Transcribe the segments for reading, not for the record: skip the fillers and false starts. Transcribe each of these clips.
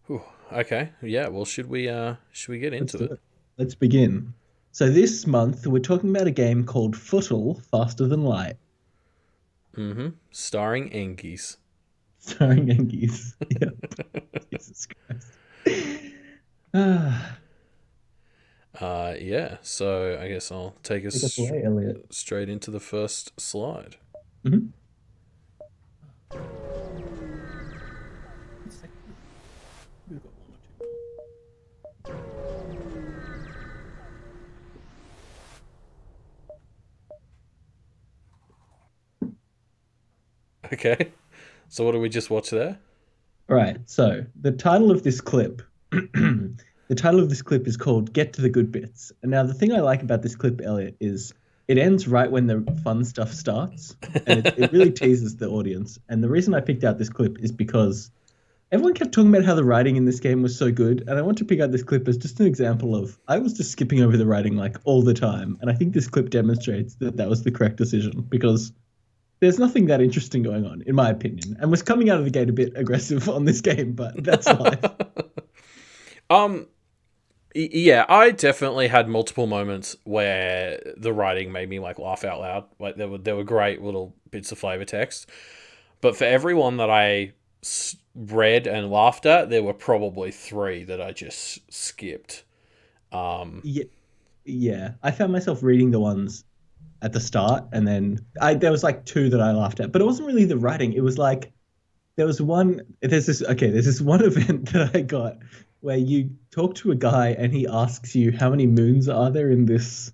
Whew. Okay. Yeah. Well, should we get Let's into do it? it. Let's begin. So this month we're talking about a game called Footle Faster Than Light, Mm-hmm. Starring Engies. starring Yankees. Yep. Jesus Christ. Ah, Yeah. So I guess I'll take take us us away, Elliot. straight into the first slide. Mhm. Okay. So what do we just watch there? All right. So the title of this clip, the title of this clip is called "Get to the Good Bits." And now the thing I like about this clip, Elliot, is it ends right when the fun stuff starts, and it really teases the audience. And the reason I picked out this clip is because everyone kept talking about how the writing in this game was so good, and I want to pick out this clip as just an example of I was just skipping over the writing like all the time, and I think this clip demonstrates that that was the correct decision because there's nothing that interesting going on, in my opinion, and was coming out of the gate a bit aggressive on this game, but that's life. um. Yeah, I definitely had multiple moments where the writing made me like laugh out loud. Like there were great little bits of flavor text, but for everyone that read and laughed at, there were probably three that I just skipped. Um, Yeah, yeah. I found myself reading the ones at the start, and then I there was like two that I laughed at, but it wasn't really the writing. It was like there was one. There's this one event that I got where you talk to a guy and he asks you how many moons are there in this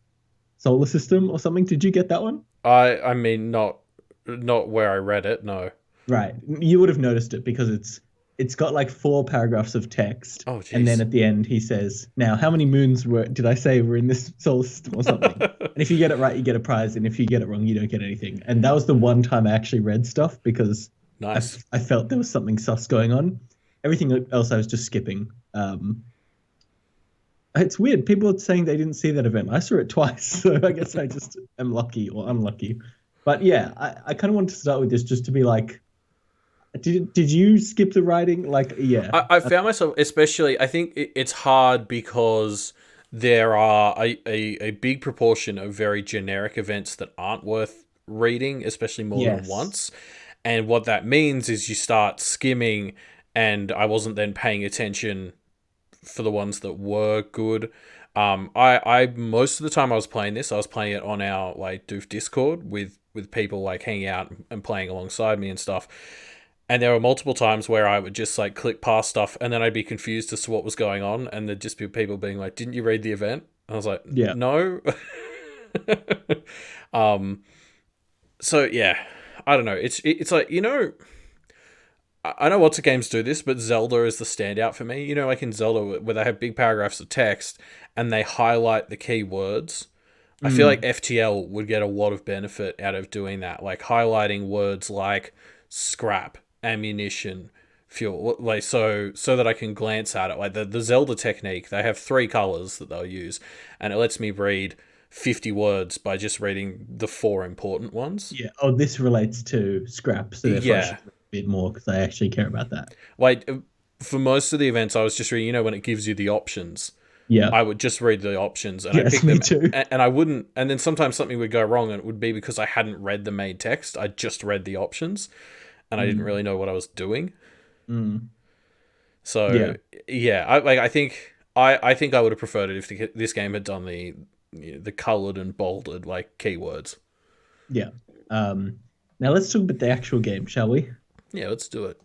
solar system or something. Did you get that one? I mean not where I read it. No. Right. You would have noticed it because it's got like four paragraphs of text, Oh and then jeez. at the end he says, "Now, how many moons were did I say were in this solar system or something?" And if you get it right, you get a prize, and if you get it wrong, you don't get anything. And that was the one time I actually read stuff because Nice. I felt there was something sus going on. Everything else I was just skipping. It's weird. People are saying they didn't see that event. I saw it twice, so I guess I just am lucky or unlucky. But yeah, I kind of wanted to start with this just to be like, did you skip the writing? Like, yeah, I found myself, especially, I think it's hard because there are a big proportion of very generic events that aren't worth reading, especially more than yes, once. And what that means is you start skimming, and I wasn't then paying attention for the ones that were good. I most of the time I was playing this, I was playing it on our like Doof Discord with people like hanging out and playing alongside me and stuff. And there were multiple times where I would just like click past stuff, and then I'd be confused as to what was going on, and there'd just be people being like, "Didn't you read the event?" I was like, yeah, "No." um. So yeah, I don't know. It's like I know lots of games do this, but Zelda is the standout for me. Like in Zelda, where they have big paragraphs of text and they highlight the key words. I feel like mm, FTL would get a lot of benefit out of doing that, like highlighting words like scrap, ammunition, fuel, like so that I can glance at it. Like the Zelda technique, they have three colors that they'll use, and it lets me read 50 words by just reading the four important ones. yeah. Oh, this relates to scrap, so therefore I Yeah, should read a bit more because I actually care about that. like for most of the events, I was just reading. When it gives you the options, Yeah, I would just read the options and I yes, pick me them, too. and I wouldn't. And then sometimes something would go wrong, and it would be because I hadn't read the main text. I just read the options, and I didn't Mm, really know what I was doing. mm, So yeah, yeah, I think I would have preferred it if this game had done the colored and bolded like keywords. yeah. Um, Now let's talk about the actual game, shall we? Yeah, let's do it.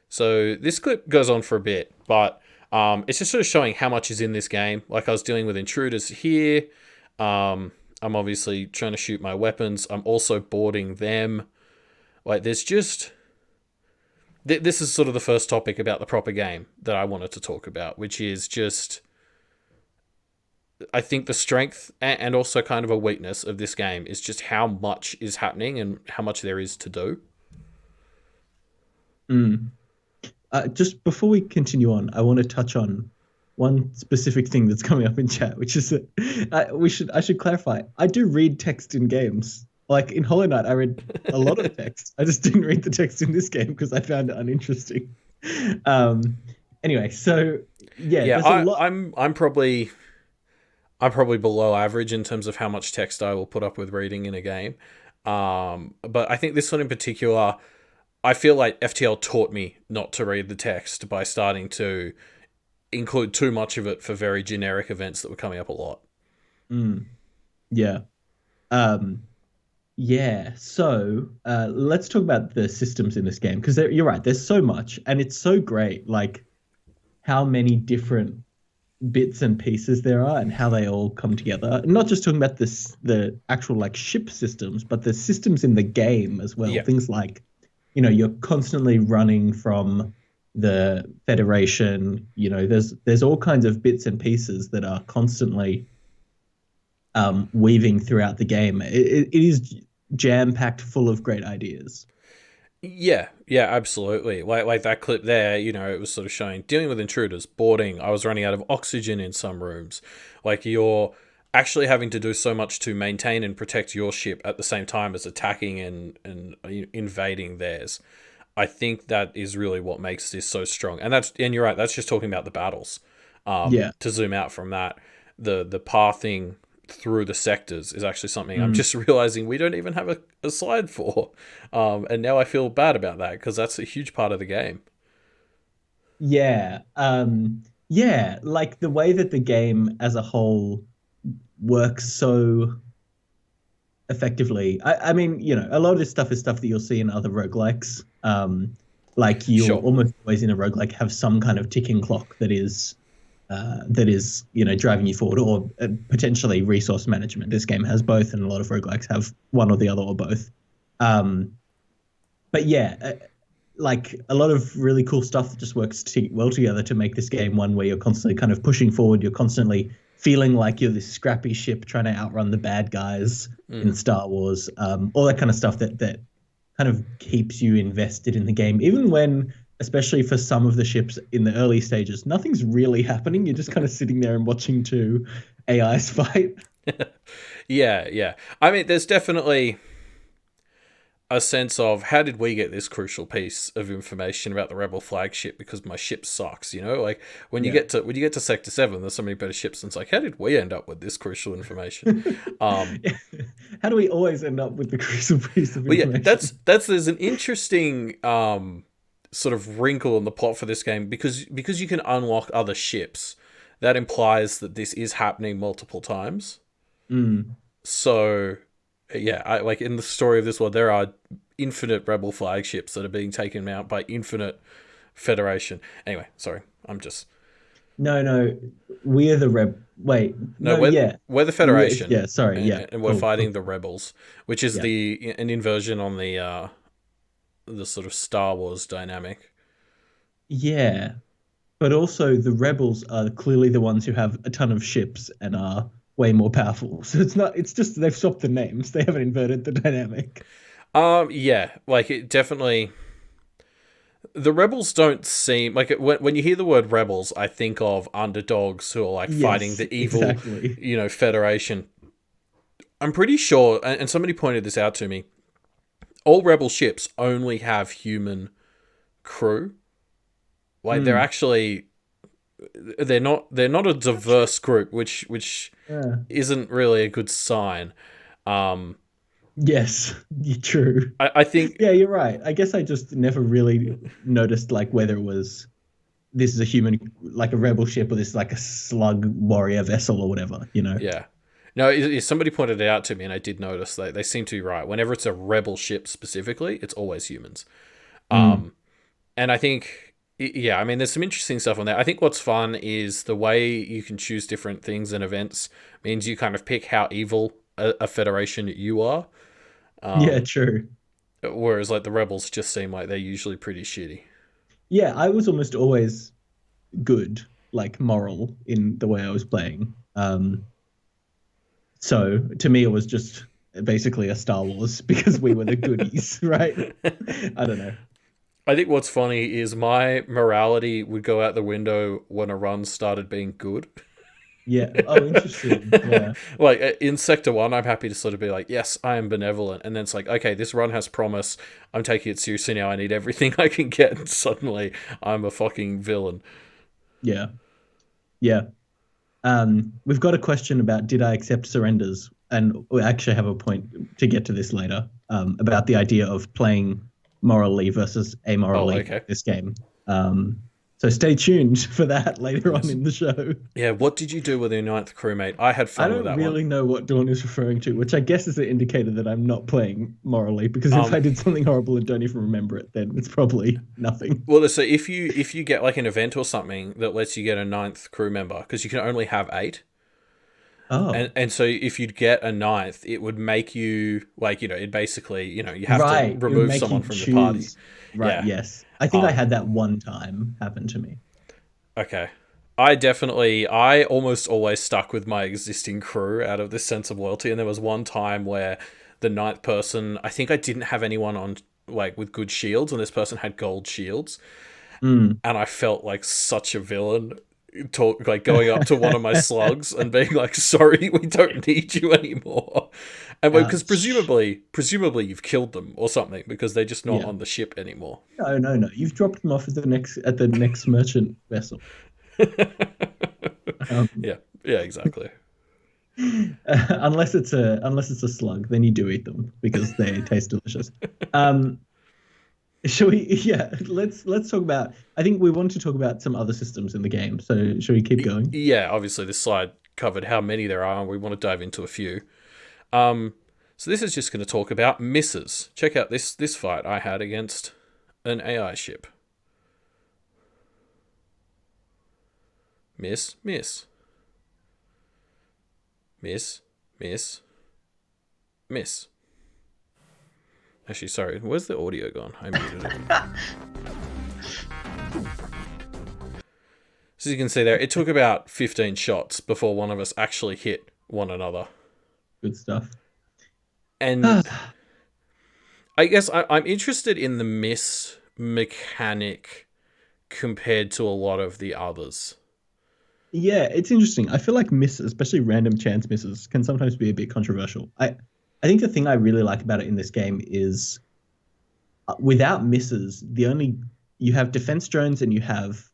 So this clip goes on for a bit, but it's just sort of showing how much is in this game. Like I was dealing with intruders here. I'm obviously trying to shoot my weapons. I'm also boarding them. Like there's just this is sort of the first topic about the proper game that I wanted to talk about, which is just I think the strength and also kind of a weakness of this game is just how much is happening and how much there is to do. Mm. Just before we continue on, I want to touch on one specific thing that's coming up in chat, which is that I should clarify. I do read text in games. Like in Hollow Knight, I read a lot of text. I just didn't read the text in this game because I found it uninteresting. Um, anyway, so yeah, Yeah, there's a lot. I'm probably below average in terms of how much text I will put up with reading in a game. But I think this one in particular, I feel like FTL taught me not to read the text by starting to include too much of it for very generic events that were coming up a lot. Mm, yeah. Um, yeah. So let's talk about the systems in this game because you're right. There's so much, and it's so great. Like how many different bits and pieces there are and how they all come together. Not just talking about the actual like ship systems, but the systems in the game as well. Yeah. Things like, you're constantly running from the Federation. There's all kinds of bits and pieces that are constantly weaving throughout the game. It is jam packed full of great ideas. Yeah, yeah, absolutely. Like that clip there, it was sort of showing dealing with intruders, boarding. I was running out of oxygen in some rooms. Like you're actually having to do so much to maintain and protect your ship at the same time as attacking and invading theirs. I think that is really what makes this so strong. And you're right, that's just talking about the battles. Yeah. To zoom out from that, the pathing through the sectors is actually something I'm Mm. just realizing we don't even have a slide for. And now I feel bad about that because that's a huge part of the game. Yeah. Yeah, like the way that the game as a whole works so effectively. I mean, a lot of this stuff is stuff that you'll see in other roguelikes. Like you'll Sure. almost always in a roguelike have some kind of ticking clock that is driving you forward, or potentially resource management. This game has both, and a lot of roguelikes have one or the other or both. Um, but yeah, like a lot of really cool stuff that just works well together to make this game one where you're constantly kind of pushing forward. You're constantly feeling like you're this scrappy ship trying to outrun the bad guys in Mm. Star Wars. All that kind of stuff that kind of keeps you invested in the game, even when, especially for some of the ships in the early stages, nothing's really happening. You're just kind of sitting there and watching two AIs fight. Yeah, yeah. I mean, there's definitely a sense of how did we get this crucial piece of information about the rebel flagship because my ship sucks, like Yeah. when you get to sector 7 there's so many better ships and it's like how did we end up with this crucial information. um How do we always end up with the crucial piece of well, yeah, information? there's an interesting sort of wrinkle in the plot for this game because you can unlock other ships. That implies that this is happening multiple times. Mm. So yeah, like in the story of this world, there are infinite rebel flagships that are being taken out by infinite Federation. Anyway, sorry, I'm just No, no, we're the reb. Wait, no, no, yeah, we're the Federation, yeah. Sorry, yeah, and we're cool, fighting cool. the rebels, which is Yeah, an inversion on the sort of Star Wars dynamic. yeah. But also, the rebels are clearly the ones who have a ton of ships and are way more powerful. So it's not. It's just they've swapped the names. They haven't inverted the dynamic. Yeah, like it definitely. The rebels don't seem like when you hear the word rebels, I think of underdogs who are like fighting Yes, the evil, exactly. Federation. I'm pretty sure, and somebody pointed this out to me. All rebel ships only have human crew. Like they're Mm. actually they're not a diverse group, which Yeah. isn't really a good sign. Um, Yes, you're true. I think Yeah, you're right. I guess I just never really noticed like whether it was this is a human, like a rebel ship, or this is like a slug warrior vessel or whatever. yeah. No, somebody pointed it out to me, and I did notice they seem to be right. Whenever it's a rebel ship specifically, it's always humans. Mm. And I think, yeah, I mean, there's some interesting stuff on there. I think what's fun is the way you can choose different things and events means you kind of pick how evil a federation you are. Yeah, true. Whereas, like, the rebels just seem like they're usually pretty shitty. Yeah, I was almost always good, like moral in the way I was playing. So to me, it was just basically a Star Wars because we were the goodies, right? I don't know. I think what's funny is my morality would go out the window when a run started being good. Yeah. Oh, interesting. Yeah. Like in Sector 1, I'm happy to sort of be like, yes, I am benevolent. And then it's like, okay, this run has promise. I'm taking it seriously now. I need everything I can get. And suddenly I'm a fucking villain. Yeah. Yeah. We've got a question about did I accept surrenders? And we actually have a point to get to this later about the idea of playing morally versus Oh, amorally okay. this game. Um, so stay tuned for that later on Yes. in the show. Yeah, what did you do with your ninth crewmate? I had I fun with don't that one. really know what Dawn is referring to, which I guess is an indicator that I'm not playing morally, because if Um, I did something horrible and don't even remember it, then it's probably nothing. well, so if you get like an event or something that lets you get a ninth crew member, because you can only have 8, Oh, and so if you'd get a ninth, it would make you like it basically you have to right. It would remove make someone you from the party. choose. Right. Yeah. Yes. I think I Um. had that one time happen to me. Okay. I almost always stuck with my existing crew out of this sense of loyalty, and there was one time where the ninth person, I think I didn't have anyone on like with good shields, and this person had gold shields, Mm. and I felt like such a villain. Talk like going up to one of my slugs and being like, "Sorry, we don't need you anymore," and because Ouch. presumably you've killed them or something because they're just not Yeah. on the ship anymore. No, no, no. You've dropped them off at the next merchant vessel. Um, Yeah, yeah, exactly. unless it's a slug, then you do eat them because they taste delicious. Um, shall we? Yeah, let's talk about. I think we want to talk about some other systems in the game. So shall we keep going? Yeah, obviously this slide covered how many there are, and we want to dive into a few. Um, so this is just going to talk about misses. Check out this fight I had against an AI ship. Miss, miss, miss, miss, miss. Actually, sorry, where's the audio gone? I muted it. So you can see there, it took about 15 shots before one of us actually hit one another. Good stuff. And I guess I'm interested in the miss mechanic compared to a lot of the others. Yeah, it's interesting. I feel like misses, especially random chance misses, can sometimes be a bit controversial. I think the thing I really like about it in this game is without misses, the only you have defense drones and you have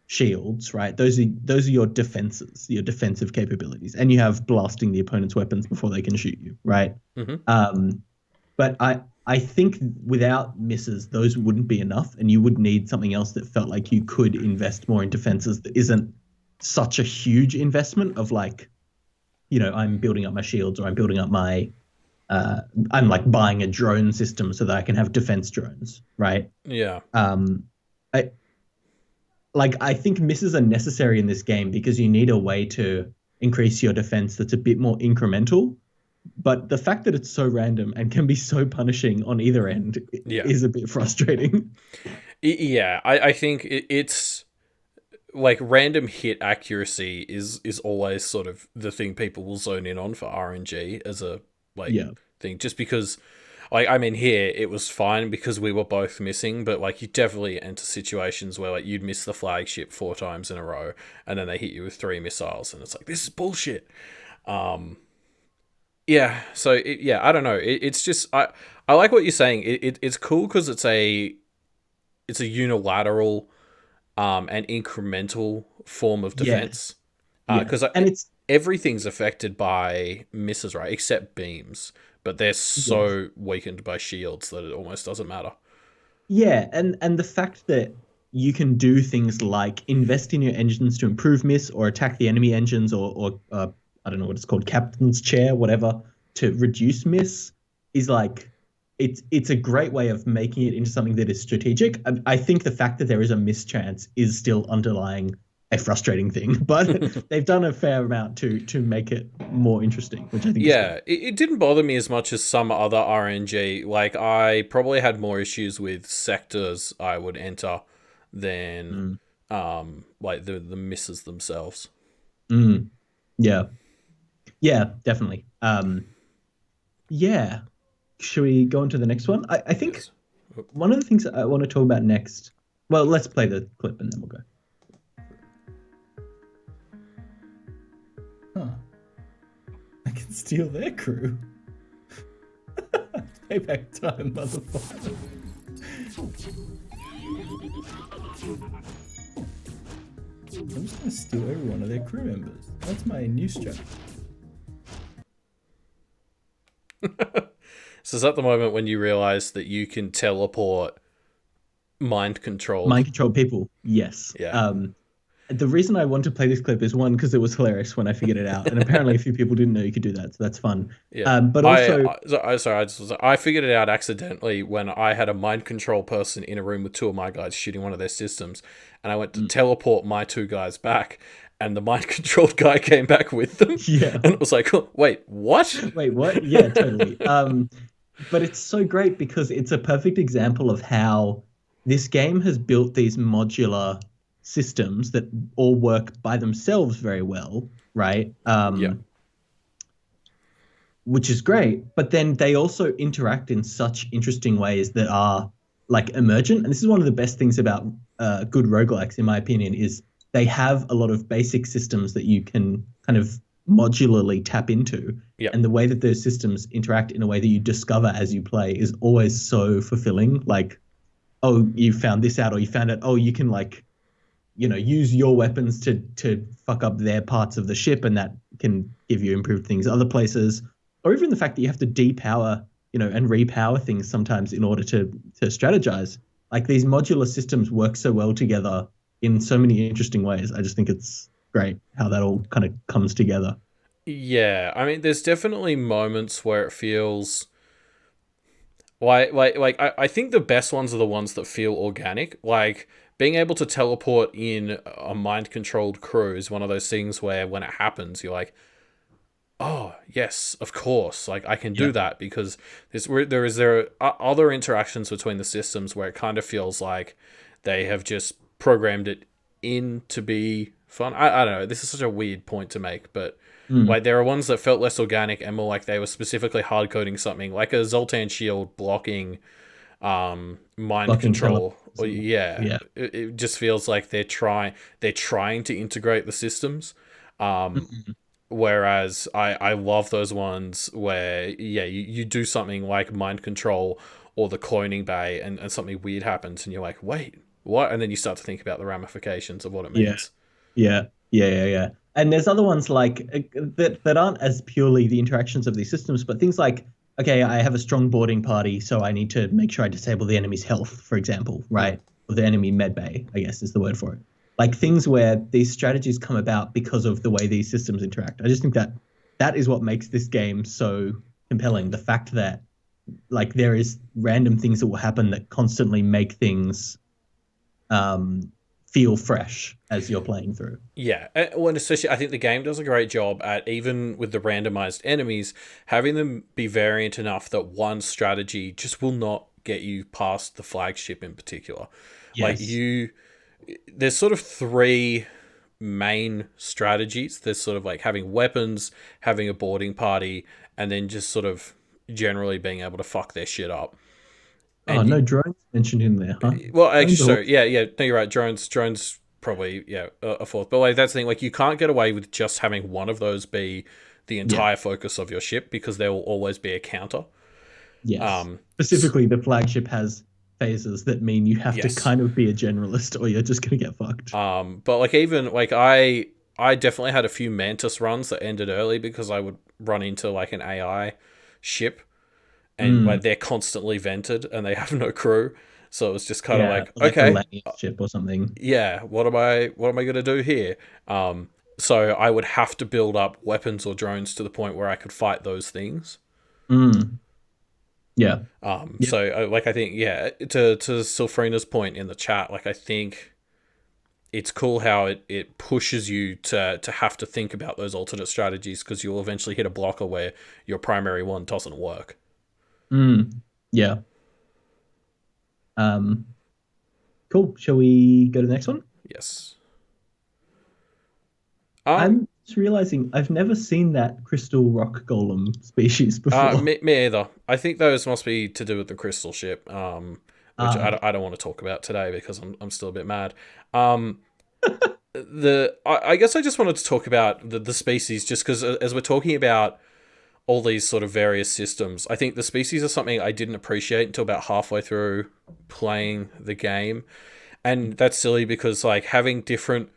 shields, right? Those are your defenses, your defensive capabilities, and you have blasting the opponent's weapons before they can shoot you, right? Mm-hmm. But I think without misses, those wouldn't be enough, and you would need something else that felt like you could invest more in defenses that isn't such a huge investment of like, I'm building up my shields or I'm building up my I'm like buying a drone system so that I can have defense drones, right? Yeah. I I think misses are necessary in this game because you need a way to increase your defense that's a bit more incremental. But the fact that it's so random and can be so punishing on either end Yeah. is a bit frustrating. Yeah. I think it's like random hit accuracy is always sort of the thing people will zone in on for RNG as a like Yeah. thing, just because like I mean here it was fine because we were both missing, but like you definitely enter situations where like you'd miss the flagship 4 times in a row and then they hit you with 3 missiles and it's like this is bullshit. Yeah, so yeah, I don't know. It's just I like what you're saying. It's cool because it's a unilateral and incremental form of Yeah. defense. Yeah. Because And it's everything's affected by misses, right? Except beams, but they're yes. so weakened by shields that it almost doesn't matter. Yeah, and the fact that you can do things like invest in your engines to improve miss or attack the enemy engines or I don't know what it's called, captain's chair, whatever, to reduce miss is like it's a great way of making it into something that is strategic. I think the fact that there is a mischance is still underlying a frustrating thing, but they've done a fair amount to make it more interesting, which I think is good. Yeah, it didn't bother me as much as some other RNG. Like I probably had more issues with sectors I would enter than Mm. like the misses themselves. Mm. Yeah. Yeah, definitely. Yeah. Should we go on to the next one? I think Yes. one of the things I want to talk about next. Well, let's play the clip and then we'll go. steal their crew. Payback time, motherfucker. I'm just gonna steal every one of their crew members. That's my new strat. So is that the moment when you realize that you can teleport mind controlled? Mind control people, yes. Yeah. The reason I want to play this clip is one, because it was hilarious when I figured it out, and apparently a few people didn't know you could do that, so that's fun. Yeah. But also, I figured it out accidentally when I had a mind control person in a room with two of my guys shooting one of their systems, and I went to teleport my two guys back, and the mind controlled guy came back with them. yeah. And it was like, oh, wait, what? Wait, what? Yeah, totally. But it's so great because it's a perfect example of how this game has built these modular systems that all work by themselves very well, right? Yeah. Which is great. But then they also interact in such interesting ways that are like emergent. And this is one of the best things about good roguelikes, in my opinion, is they have a lot of basic systems that you can kind of modularly tap into. Yeah. And the way that those systems interact in a way that you discover as you play is always so fulfilling. Like, oh, you found this out, or you found out, oh, you can like, use your weapons to fuck up their parts of the ship, and that can give you improved things other places. Or even the fact that you have to depower, and repower things sometimes in order to strategize. Like, these modular systems work so well together in so many interesting ways. I just think it's great how that all kind of comes together. Yeah, I mean, there's definitely moments where it feels like I think the best ones are the ones that feel organic. Like, being able to teleport in a mind controlled crew is one of those things where when it happens, you're like, oh yes, of course, like I can do that, because there are other interactions between the systems where it kind of feels like they have just programmed it in to be fun. I don't know, this is such a weird point to make, but like there are ones that felt less organic and more like they were specifically hard coding something, like a Zoltan shield blocking mind control. Yeah. It just feels like they're trying to integrate the systems. Whereas I love those ones where you do something like mind control or the cloning bay, and something weird happens and you're like, wait, what? And then you start to think about the ramifications of what it means. Yeah. And there's other ones like that aren't as purely the interactions of these systems, but things like, okay, I have a strong boarding party, so I need to make sure I disable the enemy's health, for example, right? Or the enemy med bay, I guess is the word for it. Like, things where these strategies come about because of the way these systems interact. I just think that is what makes this game so compelling. The fact that like there is random things that will happen that constantly make things feel fresh as you're playing through. Yeah, well, especially I think the game does a great job at, even with the randomized enemies, having them be variant enough that one strategy just will not get you past the flagship in particular. Yes. Like there's sort of three main strategies. There's sort of like having weapons, having a boarding party, and then just sort of generally being able to fuck their shit up. And no drones mentioned in there, huh? Well, actually, sorry, yeah. No, you're right. Drones probably, a fourth. But like that's the thing. Like, you can't get away with just having one of those be the entire focus of your ship, because there will always be a counter. Yes. Specifically, the flagship has phases that mean you have to kind of be a generalist, or you're just gonna get fucked. But like, even like I definitely had a few Mantis runs that ended early because I would run into like an AI ship, and like they're constantly vented and they have no crew, so it was just kind of like okay, Millennia ship or something. Yeah, what am I gonna do here? So I would have to build up weapons or drones to the point where I could fight those things. Yeah. So like, I think, to Sylphrina's point in the chat, like, I think it's cool how it pushes you to have to think about those alternate strategies, because you'll eventually hit a blocker where your primary one doesn't work. Yeah. Cool. Shall we go to the next one? Yes. I'm just realizing I've never seen that crystal rock golem species before. Me either. I think those must be to do with the crystal ship, which I don't want to talk about today because I'm still a bit mad. I guess I just wanted to talk about the species, just because as we're talking about all these sort of various systems. I think the species are something I didn't appreciate until about halfway through playing the game. And that's silly because like having different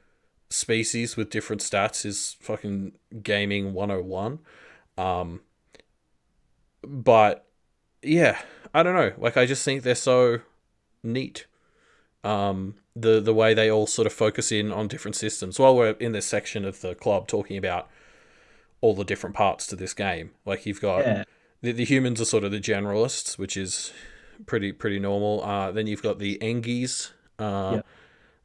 species with different stats is fucking gaming 101. Um but yeah, I don't know. Like I just think they're so neat. The way they all sort of focus in on different systems. While we're in this section of the club talking about all the different parts to this game, like you've got Yeah, the humans are sort of the generalists, which is pretty normal. Then you've got the Engies, yeah.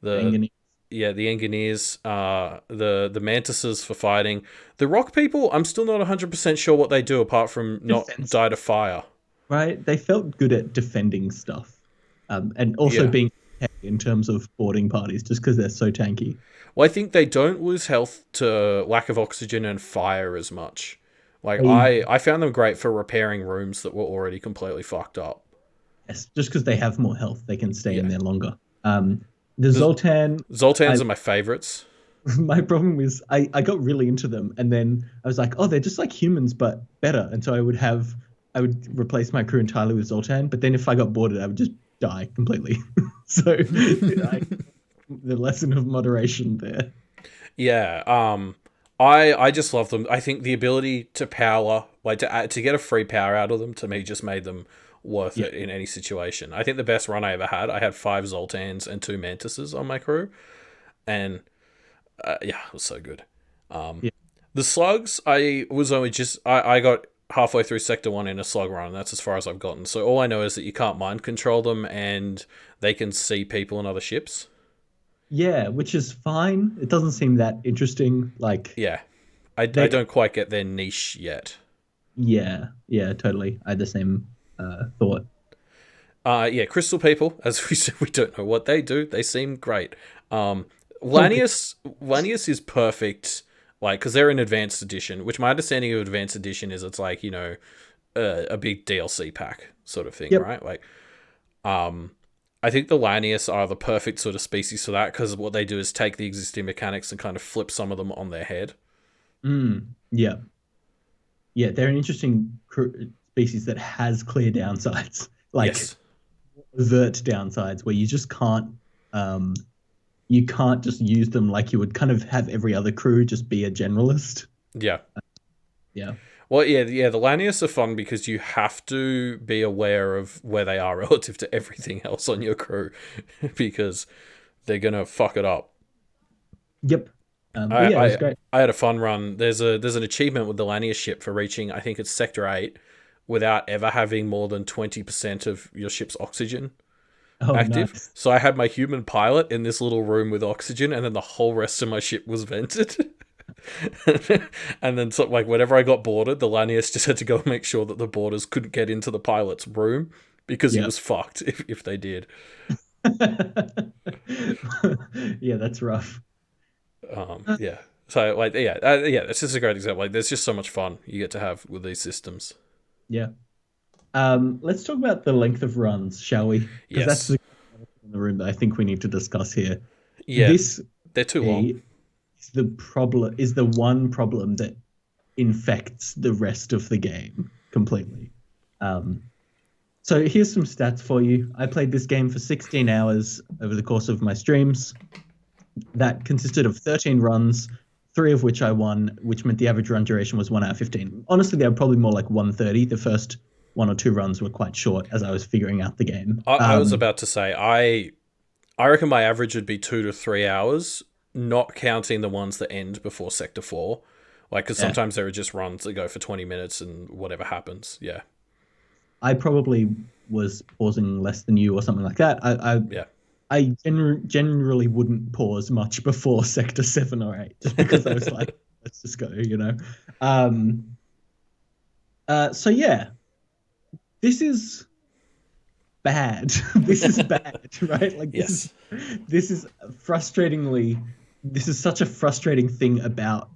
the Manganese the Engineers, the Mantises for fighting. The Rock people, I'm still not 100% sure what they do apart from not defense, die to fire. right? They felt good at defending stuff, and also Yeah. being okay in terms of boarding parties, just because they're so tanky. Well, I think they don't lose health to lack of oxygen and fire as much. Like They, I found them great for repairing rooms that were already completely fucked up. yes, just because they have more health, they can stay in Yeah. there longer. The The Zoltan, Zoltans I are my favorites. my problem is I got really into them, and then I was like, oh, they're just like humans but better. And so I would replace my crew entirely with Zoltan, but then if I got boarded, I would just die completely. So the lesson of moderation there. Yeah. I just love them. I think the ability to power, like to get a free power out of them, to me just made them worth Yeah, it in any situation. I think the best run I ever had, I had 5 Zoltans and 2 Mantises on my crew, and yeah, it was so good. yeah. The slugs, I was only just I got halfway through Sector 1 in a slug run, and that's as far as I've gotten. So all I know is that you can't mind control them, and they can see people and other ships. Yeah, which is fine. It doesn't seem that interesting. Like Yeah. I they, don't quite get their niche yet. yeah, yeah, totally. I had the same thought. Yeah, Crystal People, as we said, we don't know what they do. They seem great. Talking, Lanius is perfect, like, because they're an advanced edition, which my understanding of advanced edition is it's like, a big DLC pack sort of thing, yep, right? Like, I think the Lanius are the perfect sort of species for that because what they do is take the existing mechanics and kind of flip some of them on their head. yeah, yeah. They're an interesting species that has clear downsides, like Yes. overt downsides, where um, you can't just use them like you would kind of have every other crew just be a generalist. Yeah. Yeah, Well, yeah, the Lanius are fun because you have to be aware of where they are relative to everything else on your crew because they're gonna fuck it up. yep. But I, yeah, it was I great. I had a fun run. There's an achievement with the Lanius ship for reaching, I think it's Sector 8, without ever having more than 20% of your ship's oxygen Oh, active. nice. So I had my human pilot in this little room with oxygen, and then the whole rest of my ship was vented. And then, so, like, whenever I got boarded, the Lanius just had to go and make sure that the boarders couldn't get into the pilot's room because he Yeah. was fucked if they did. Yeah, that's rough. Yeah. So, like, yeah, it's just a great example. Like, there's just so much fun you get to have with these systems. Yeah. Let's talk about the length of runs, shall we? Because that's Yes. the in the room that I think we need to discuss here. Yeah, This they're too long. A is the one problem that infects the rest of the game completely. Um, so here's some stats for you. I played this game for 16 hours over the course of my streams. That consisted of 13 runs, three of which I won, which meant the average run duration was 1 hour 15. Honestly, they were probably more like 130. The first one or two runs were quite short as I was figuring out the game. I was about to say, I reckon my average would be 2 to 3 hours, not counting the ones that end before Sector 4. Like, because Yeah, sometimes there are just runs that go for 20 minutes and whatever happens. Yeah. I probably was pausing less than you or something like that. Yeah. Generally wouldn't pause much before Sector 7 or 8 just because I was like, let's just go, you know. Um, so yeah, this is bad. This is bad, right? Like Yes. this is frustratingly this is such a frustrating thing about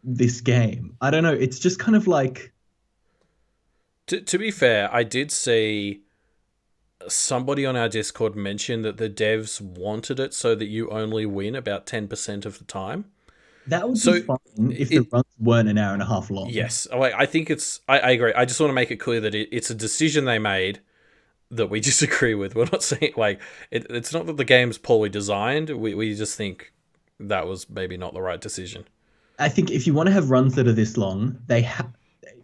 this game. I don't know. It's just kind of like To be fair, I did see somebody on our Discord mention that the devs wanted it so that you only win about 10% of the time. That would be So fine if the it runs weren't an hour and a half long. yes, like I think I agree. I just want to make it clear that it's a decision they made that we disagree with. We're not saying like it's not that the game's poorly designed. We just think that was maybe not the right decision. I think if you want to have runs that are this long, they have.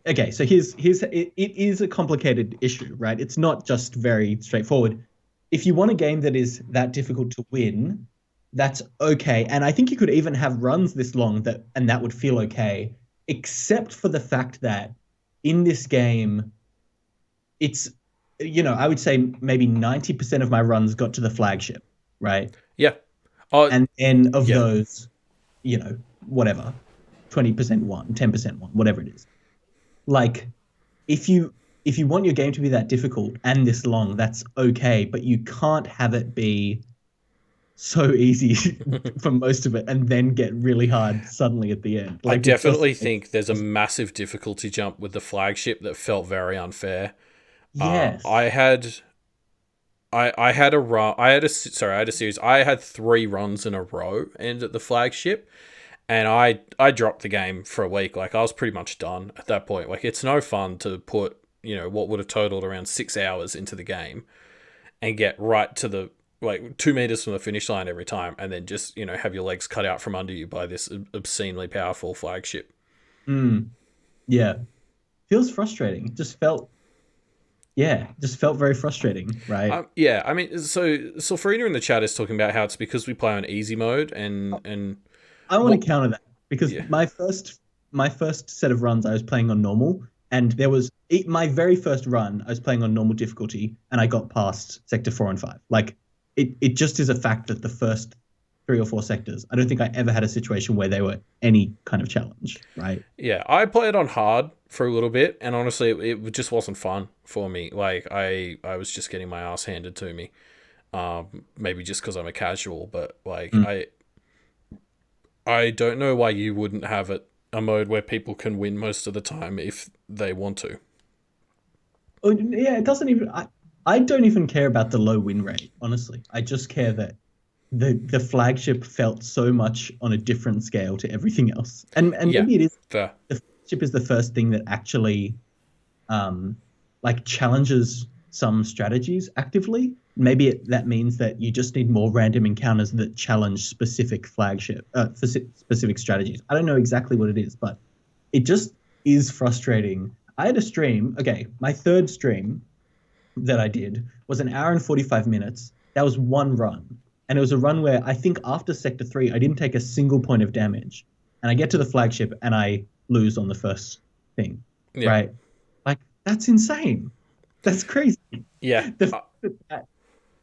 Okay, so here's it is a complicated issue, right? It's not just very straightforward. If you want a game that is that difficult to win, that's okay. And I think you could even have runs this long that would feel okay, except for the fact that in this game, it's I would say maybe 90% of my runs got to the flagship, right? Yeah. Oh, And then of yeah. those, whatever, 20% one, 10% one, whatever it is. Like if you want your game to be that difficult and this long, that's okay, but you can't have it be so easy for most of it and then get really hard suddenly at the end. I Like it just definitely think there's a massive difficulty jump with the flagship that felt very unfair. yes. I had I had a run. I had a series. I had 3 runs in a row and at the flagship, and I dropped the game for a week. Like I was pretty much done at that point. Like it's no fun to put what would have totaled around 6 hours into the game and get right to the like 2 meters from the finish line every time, and then just have your legs cut out from under you by this obscenely powerful flagship. Mm, yeah. Feels frustrating. Just felt very frustrating, right? Yeah, I mean, so Farina in the chat is talking about how it's because we play on easy mode and I want what? to counter that because Yeah, my first set of runs I was playing on normal, and my very first run I was playing on normal difficulty, and I got past sector 4 and 5. Like it just is a fact that the first 3 or 4 sectors, I don't think I ever had a situation where they were any kind of challenge, right? yeah. I played on hard for a little bit, and honestly, it just wasn't fun for me. Like I was just getting my ass handed to me. Maybe just because I'm a casual, but like Mm. I don't know why you wouldn't have it a mode where people can win most of the time if they want to. Oh, yeah, it doesn't even. I don't even care about the low win rate, honestly. I just care that the flagship felt so much on a different scale to everything else. And Yeah, maybe it is fair. the flagship is the first thing that actually um like challenges some strategies actively. Maybe that means that you just need more random encounters that challenge specific strategies. I don't know exactly what it is, but it just is frustrating. I had a stream. Okay, my third stream that I did was an hour and 45 minutes. That was one run. And it was a run where I think after Sector 3, I didn't take a single point of damage. And I get to the flagship and I lose on the first thing, Yeah, right? Like, that's insane. That's crazy. yeah. The fact that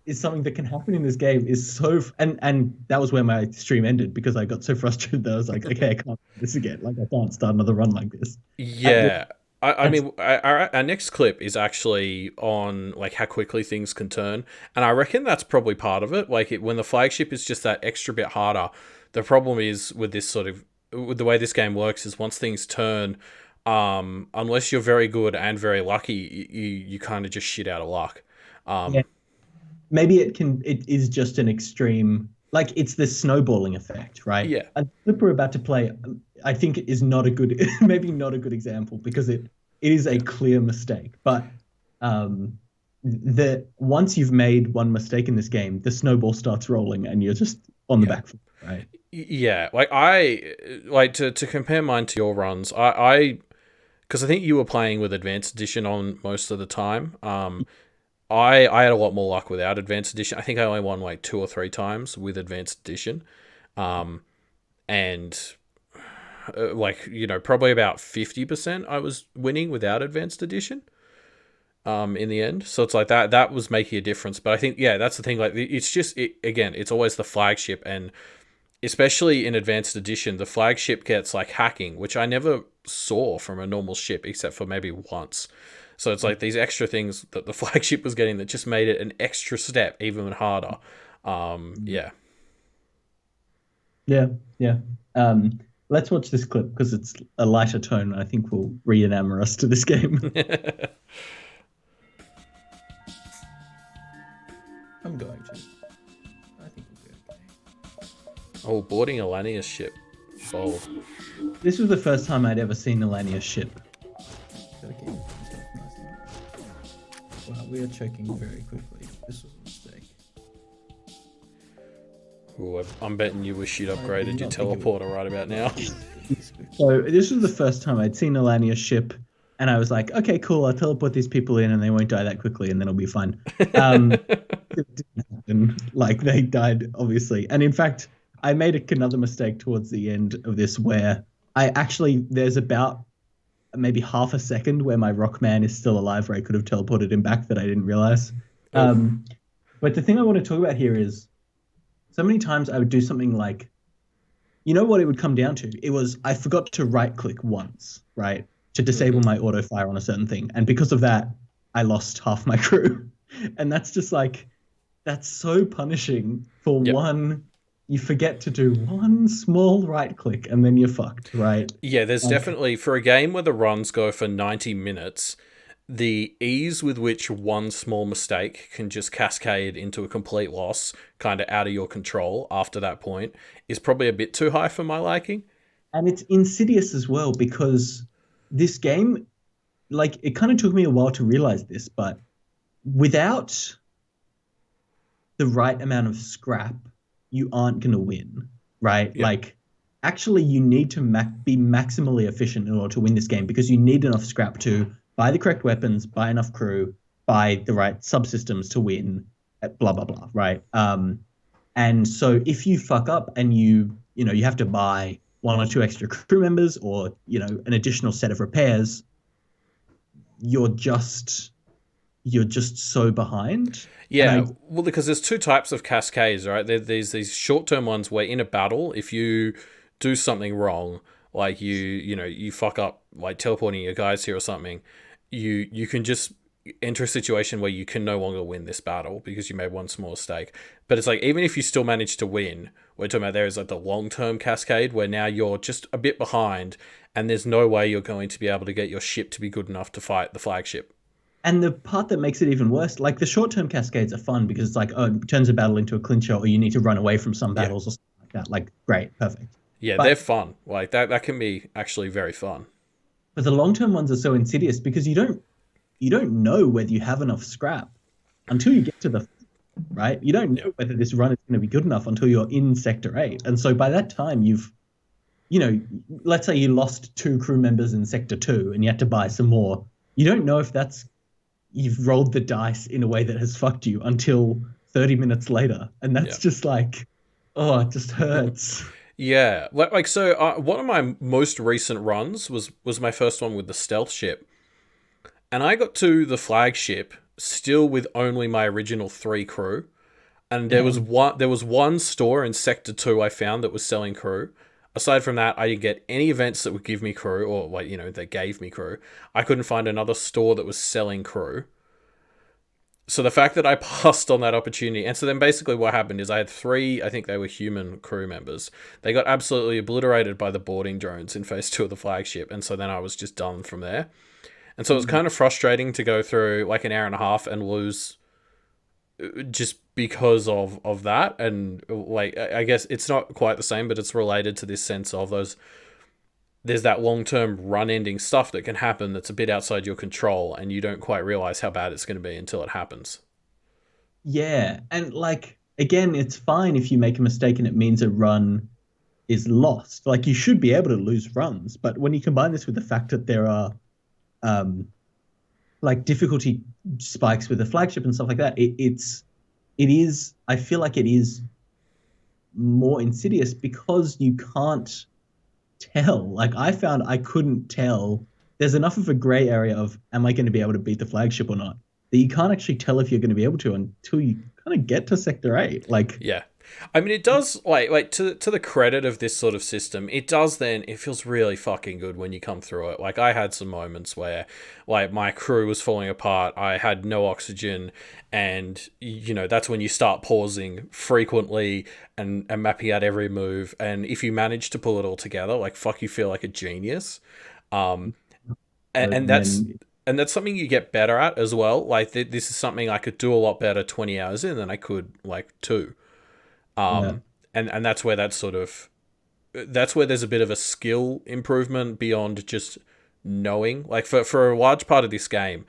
is something that can happen in this game is so. And that was where my stream ended because I got so frustrated that I was like, okay, I can't do this again. Like, I can't start another run like this. Uh, Yeah. I That's mean, our next clip is actually on like how quickly things can turn, and I reckon that's probably part of it. Like when the flagship is just that extra bit harder. The problem is with this sort of with the way this game works is once things turn, unless you're very good and very lucky, you kind of just shit out of luck. yeah. Um, Maybe it is just an extreme, like it's the snowballing effect, right? yeah, A clip we're about to play, I think is not a good, maybe not a good example because it is a yeah, clear mistake. But um, the once you've made one mistake in this game, the snowball starts rolling and you're just on the yeah. back foot, right? Yeah, like I like to compare mine to your runs. I because I think you were playing with Advanced Edition on most of the time. I had a lot more luck without Advanced Edition. I think I only won like 2 or 3 times with Advanced Edition, um, and like probably about 50% I was winning without Advanced Edition. In the end, so it's like that was making a difference. But I think that's the thing. Like it's just again, it's always the flagship, and especially in Advanced Edition, the flagship gets like hacking, which I never saw from a normal ship except for maybe once. So it's like these extra things that the flagship was getting that just made it an extra step even harder. Yeah. Yeah, yeah. Let's watch this clip because it's a lighter tone. I think will re-enamor us to this game. I'm going to. I think we'll be okay. Oh, boarding a Lanius ship. Bold. This was the first time I'd ever seen Millennia ship. Wow, we are choking very quickly. This was a mistake. Ooh, I'm betting you wish you'd upgraded your not think it would- teleporter right about now. So this was the first time I'd seen Millennia ship, and I was like, okay, cool, I'll teleport these people in and they won't die that quickly and then it'll be fine. It didn't happen. Like, they died, obviously. And in fact, I made another mistake towards the end of this where there's about maybe half a second where my Rockman is still alive, where I could have teleported him back that I didn't realize. But the thing I want to talk about here is so many times I would do something like, you know what it would come down to? It was I forgot to right click once, right? To disable my auto fire on a certain thing. And because of that, I lost half my crew. And that's just like, that's so punishing for one. You forget to do one small right click and then you're fucked, right? Yeah, there's definitely, for a game where the runs go for 90 minutes, the ease with which one small mistake can just cascade into a complete loss, kind of out of your control after that point, is probably a bit too high for my liking. And it's insidious as well because this game, like, it kind of took me a while to realize this, but without the right amount of scrap, you aren't going to win, right? Yeah. Like, actually, you need to be maximally efficient in order to win this game because you need enough scrap to buy the correct weapons, buy enough crew, buy the right subsystems to win, blah, blah, blah, right? And so if you fuck up and you have to buy one or two extra crew members or, an additional set of repairs, you're just so behind. Yeah, well, because there's two types of cascades, right? There's these short-term ones where in a battle, if you do something wrong, like you fuck up, like teleporting your guys here or something, you can just enter a situation where you can no longer win this battle because you made one small mistake. But it's like, even if you still manage to win, we're talking about there is like the long-term cascade where now you're just a bit behind and there's no way you're going to be able to get your ship to be good enough to fight the flagship. And the part that makes it even worse, like the short-term cascades are fun because it's like, it turns a battle into a clincher or you need to run away from some battles or something like that. Like, great, perfect. Yeah, they're fun. Like that can be actually very fun. But the long-term ones are so insidious because you don't know whether you have enough scrap until you get to the right. You don't know whether this run is going to be good enough until you're in Sector 8. And so by that time let's say you lost 2 crew members in Sector 2 and you had to buy some more. You don't know if you've rolled the dice in a way that has fucked you until 30 minutes later. And that's just like, oh, it just hurts. Yeah. Like so one of my most recent runs was my first one with the stealth ship. And I got to the flagship still with only my original 3 crew. And there was one store in Sector 2 I found that was selling crew. Aside from that, I didn't get any events that would give me crew or they gave me crew. I couldn't find another store that was selling crew. So the fact that I passed on that opportunity, and so then basically what happened is I had 3, I think they were human crew members. They got absolutely obliterated by the boarding drones in Phase 2 of the flagship, and so then I was just done from there. And so it was kind of frustrating to go through like an hour and a half and lose just because of that. And like, I guess it's not quite the same, but it's related to this sense of there's that long-term run-ending stuff that can happen that's a bit outside your control, and you don't quite realize how bad it's going to be until it happens. Yeah, and like, again, it's fine if you make a mistake and it means a run is lost. Like, you should be able to lose runs, but when you combine this with the fact that there are like difficulty spikes with the flagship and stuff like that, I feel like it is more insidious because you can't tell. Like, I found I couldn't tell. There's enough of a gray area of, am I going to be able to beat the flagship or not, that you can't actually tell if you're going to be able to until you kind of get to Sector 8. Like, yeah. I mean, it does, like to the credit of this sort of system, it feels really fucking good when you come through it. Like, I had some moments where, like, my crew was falling apart, I had no oxygen, and, that's when you start pausing frequently and mapping out every move, and if you manage to pull it all together, like, fuck, you feel like a genius. And that's something you get better at as well. Like, this is something I could do a lot better 20 hours in than I could, like, 2. And that's where that sort of that's where there's a bit of a skill improvement beyond just knowing. Like for a large part of this game,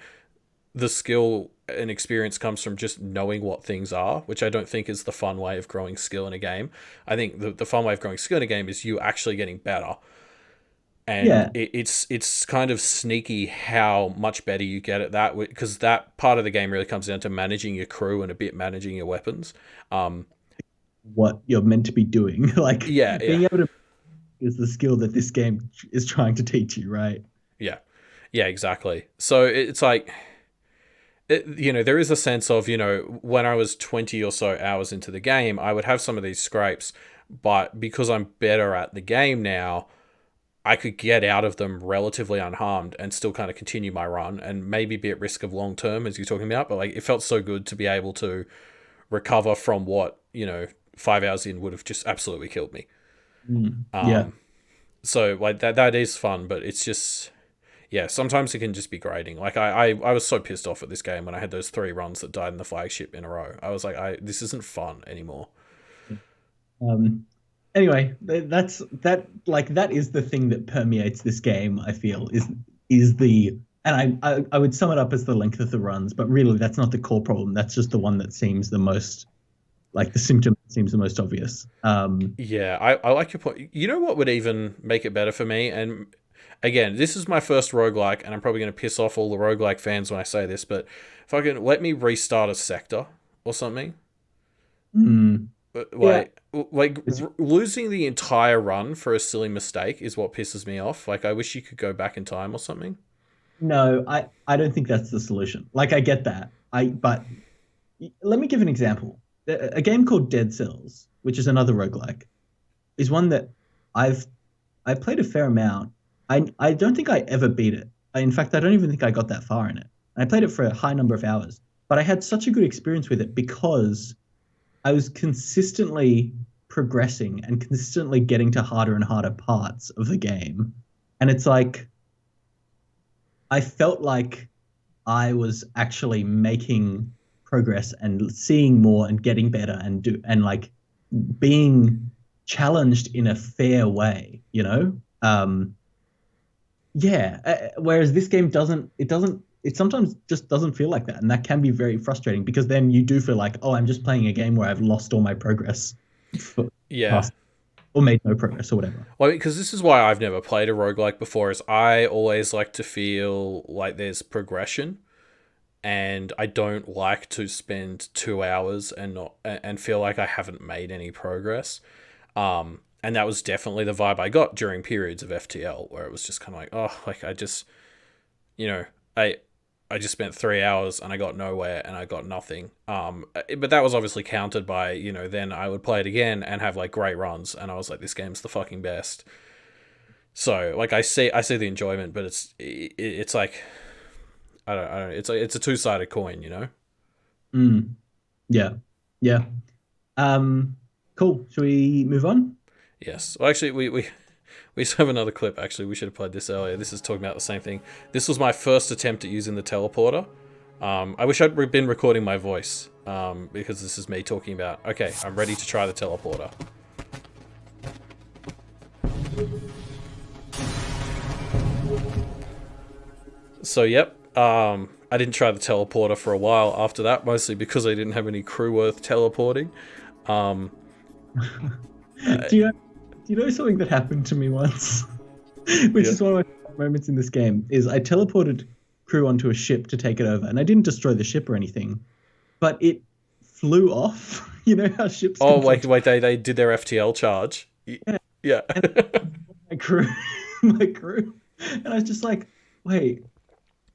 the skill and experience comes from just knowing what things are, which I don't think is the fun way of growing skill in a game. I think the fun way of growing skill in a game is you actually getting better. And Yeah. it's kind of sneaky how much better you get at that, because that part of the game really comes down to managing your crew and a bit managing your weapons. Um, What you're meant to be doing. Like yeah, yeah, being able to is the skill that this game is trying to teach you, right? yeah, yeah, exactly. So it's like, there is a sense of, when I was 20 or so hours into the game, I would have some of these scrapes, but because I'm better at the game now, I could get out of them relatively unharmed and still kind of continue my run and maybe be at risk of long term, as you're talking about. But like, it felt so good to be able to recover from what, 5 hours in would have just absolutely killed me. Yeah. So like that is fun, but it's just, yeah, sometimes it can just be grating. Like I was so pissed off at this game when I had those 3 runs that died in the flagship in a row. I was like, this isn't fun anymore. Um, anyway, that's that like that is the thing that permeates this game, I feel, is the and I would sum it up as the length of the runs, but really that's not the core problem. That's just the one that seems the most like the symptom that seems the most obvious. Yeah, I like your point. You know what would even make it better for me? And again, this is my first roguelike, and I'm probably going to piss off all the roguelike fans when I say this, but if I can let me restart a sector or something, mm, yeah, it's losing the entire run for a silly mistake is what pisses me off. Like, I wish you could go back in time or something. no, I don't think that's the solution. Like I get that. But let me give an example. A game called Dead Cells, which is another roguelike, is one that I've I played a fair amount. I don't think I ever beat it. In fact, I don't even think I got that far in it. I played it for a high number of hours, but I had such a good experience with it because I was consistently progressing and consistently getting to harder and harder parts of the game. And it's like I felt like I was actually making progress and seeing more and getting better and like being challenged in a fair way, you know? Yeah. Whereas this game it sometimes just doesn't feel like that. And that can be very frustrating because then you do feel like, oh, I'm just playing a game where I've lost all my progress for Yeah. past or made no progress or whatever. Well, because this is why I've never played a roguelike before, is I always like to feel like there's progression, and I don't like to spend 2 hours and feel like I haven't made any progress. And that was definitely the vibe I got during periods of FTL where it was just kind of like, oh, like I just, you know, I I just spent 3 hours and I got nowhere and I got nothing. But that was obviously countered by, then I would play it again and have like great runs, and I was like, this game's the fucking best. So like I see the enjoyment, but it's like I don't it's a two-sided coin. Mm, yeah, yeah. Cool. Shall we move on? Yes. Well, actually, we just have another clip. Actually, we should have played this earlier. This is talking about the same thing. This was my first attempt at using the teleporter. I wish I'd been recording my voice, because this is me talking about, okay, I'm ready to try the teleporter. So, yep, I didn't try the teleporter for a while after that, mostly because I didn't have any crew worth teleporting. Um, Do you know something that happened to me once, which yeah. is one of my favorite moments in this game? Is I teleported crew onto a ship to take it over, and I didn't destroy the ship or anything, but it flew off. You know how ships Oh, can wait, fly? they did their FTL charge. Yeah, Yeah. and my crew, my crew, and I was just like, wait,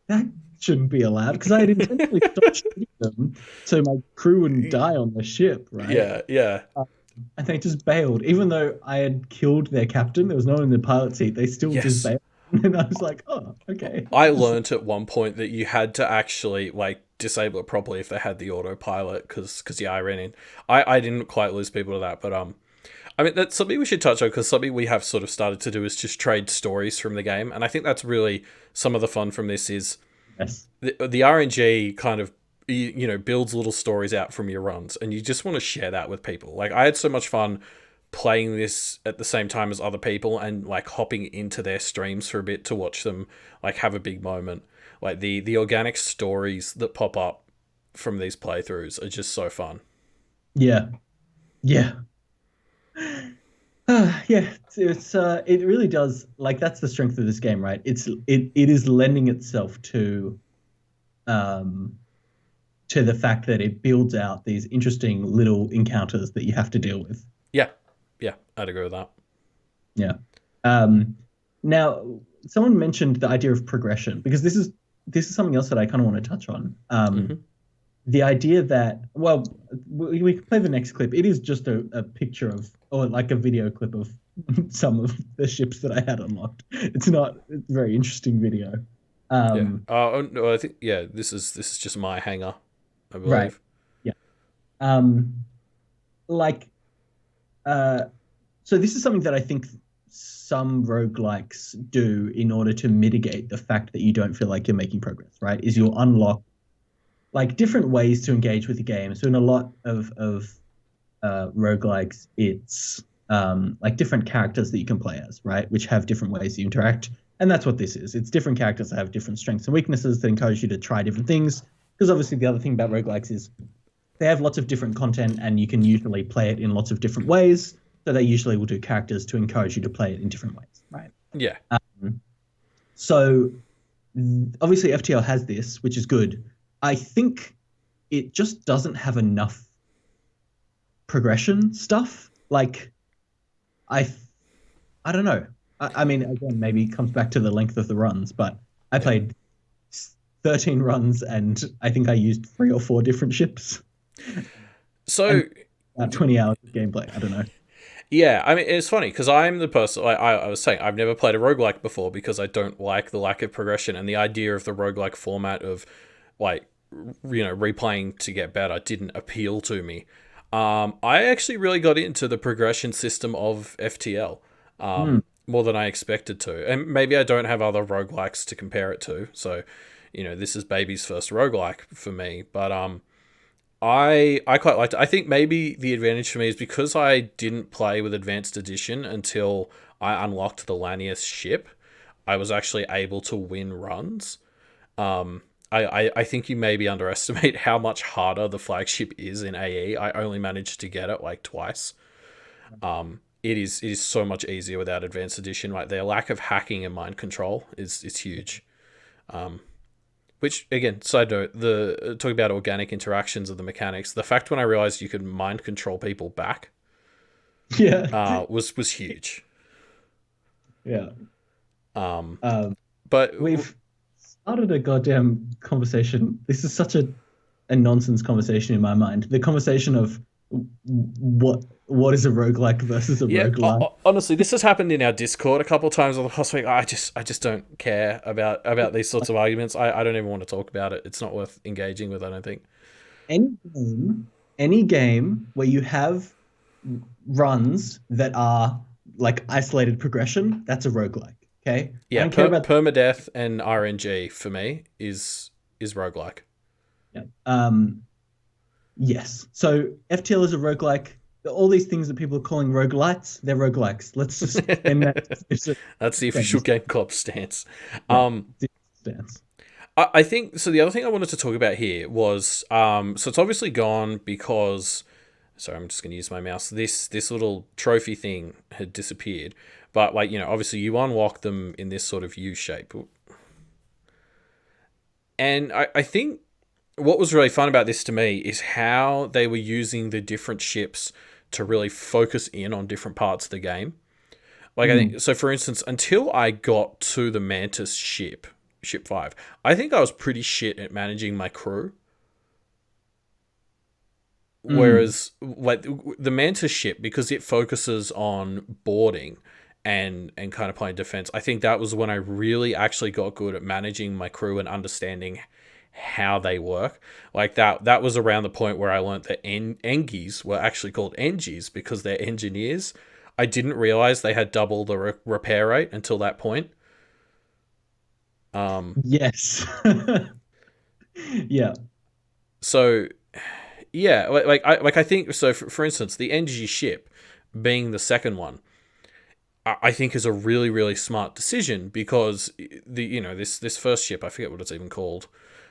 that shouldn't be allowed because I had intentionally stopped shooting them so my crew wouldn't die on the ship, right? Yeah, yeah. And they just bailed, even though I had killed their captain. There was no one in the pilot seat. They still just Yes. bailed, and I was like, oh, okay. I learnt at one point that you had to actually like disable it properly if they had the autopilot, because yeah, I ran in. I didn't quite lose people to that, but I mean, that's something we should touch on, because something we have sort of started to do is just trade stories from the game, and I think that's really some of the fun from this is Yes. the RNG kind of builds little stories out from your runs, and you just want to share that with people. Like, I had so much fun playing this at the same time as other people and like hopping into their streams for a bit to watch them like have a big moment. Like the organic stories that pop up from these playthroughs are just so fun. Yeah. Yeah. Yeah, it really does, like, that's the strength of this game, right? It is lending itself um to the fact that it builds out these interesting little encounters that you have to deal with. Yeah, yeah, I'd agree with that. Yeah. Um, Now, someone mentioned the idea of progression, because this is something else that I kind of want to touch on. Hmm. The idea that, well, we can play the next clip. It is just a picture of, or like a video clip of some of the ships that I had unlocked. It's a very interesting video. Yeah. Um, Oh no, I think yeah. This is just my hangar, I right. believe. Yeah. Um, like, uh, so this is something that I think some roguelikes do in order to mitigate the fact that you don't feel like you're making progress, right? Is you'll unlock like different ways to engage with the game. So in a lot of roguelikes, it's like different characters that you can play as, right? Which have different ways you interact. And that's what this is. It's different characters that have different strengths and weaknesses that encourage you to try different things. Because obviously the other thing about roguelikes is they have lots of different content and you can usually play it in lots of different ways. So they usually will do characters to encourage you to play it in different ways, right? Yeah. So obviously FTL has this, which is good. I think it just doesn't have enough progression stuff. Like I I don't know. I mean, again, maybe it comes back to the length of the runs, but I Yeah. played 13 runs and I think I used 3 or 4 different ships and So about 20 hours of gameplay. I don't know. yeah, I mean it's funny because I'm the person I was saying I've never played a roguelike before because I don't like the lack of progression and the idea of the roguelike format of like replaying to get better didn't appeal to me. I actually really got into the progression system of FTL Hmm. more than I expected to. And maybe I don't have other roguelikes to compare it to. So, this is baby's first roguelike for me. But I quite liked it. I think maybe the advantage for me is because I didn't play with Advanced Edition until I unlocked the Lanius ship, I was actually able to win runs. I think you maybe underestimate how much harder the flagship is in AE. I only managed to get it like twice. It is so much easier without Advanced Edition. Like their lack of hacking and mind control is huge. Which again, side note, the talking about organic interactions of the mechanics. The fact when I realized you could mind control people back Yeah. was huge. Yeah. Um, Um, but we've started a goddamn conversation. This is such a nonsense conversation in my mind. The conversation of what is a roguelike versus a yeah, roguelike. honestly, this has happened in our Discord a couple of times on the past week. I just don't care about these sorts of arguments. I don't even want to talk about it. It's not worth engaging with. I don't think. Any any game where you have runs that are like isolated progression, that's a roguelike. Okay. I Yeah, don't care about permadeath and RNG for me is roguelike. yeah. Yes. So FTL is a roguelike. All these things that people are calling roguelites, they're roguelikes. Let's just end that. That's the official Game Club stance. Yeah. Um, Stance. I think so. The other thing I wanted to talk about here was so it's obviously gone because sorry, I'm just going to use my mouse. This little trophy thing had disappeared, but like obviously you unlock them in this sort of U shape, and I think what was really fun about this to me is how they were using the different ships to really focus in on different parts of the game. Like I think so. For instance, until I got to the Mantis ship, ship 5, I think I was pretty shit at managing my crew. Mm. Whereas, like the Mantis ship, because it focuses on boarding and kind of playing defense, I think that was when I really actually got good at managing my crew and understanding how they work. Like that was around the point where I learned that Engies were actually called Engies because they're engineers. I didn't realize they had double the repair rate until that point. Yes. Yeah. So yeah, I think so. For instance, the Engie ship, being the second one, I think is a really, really smart decision, because this first ship, I forget what it's even called,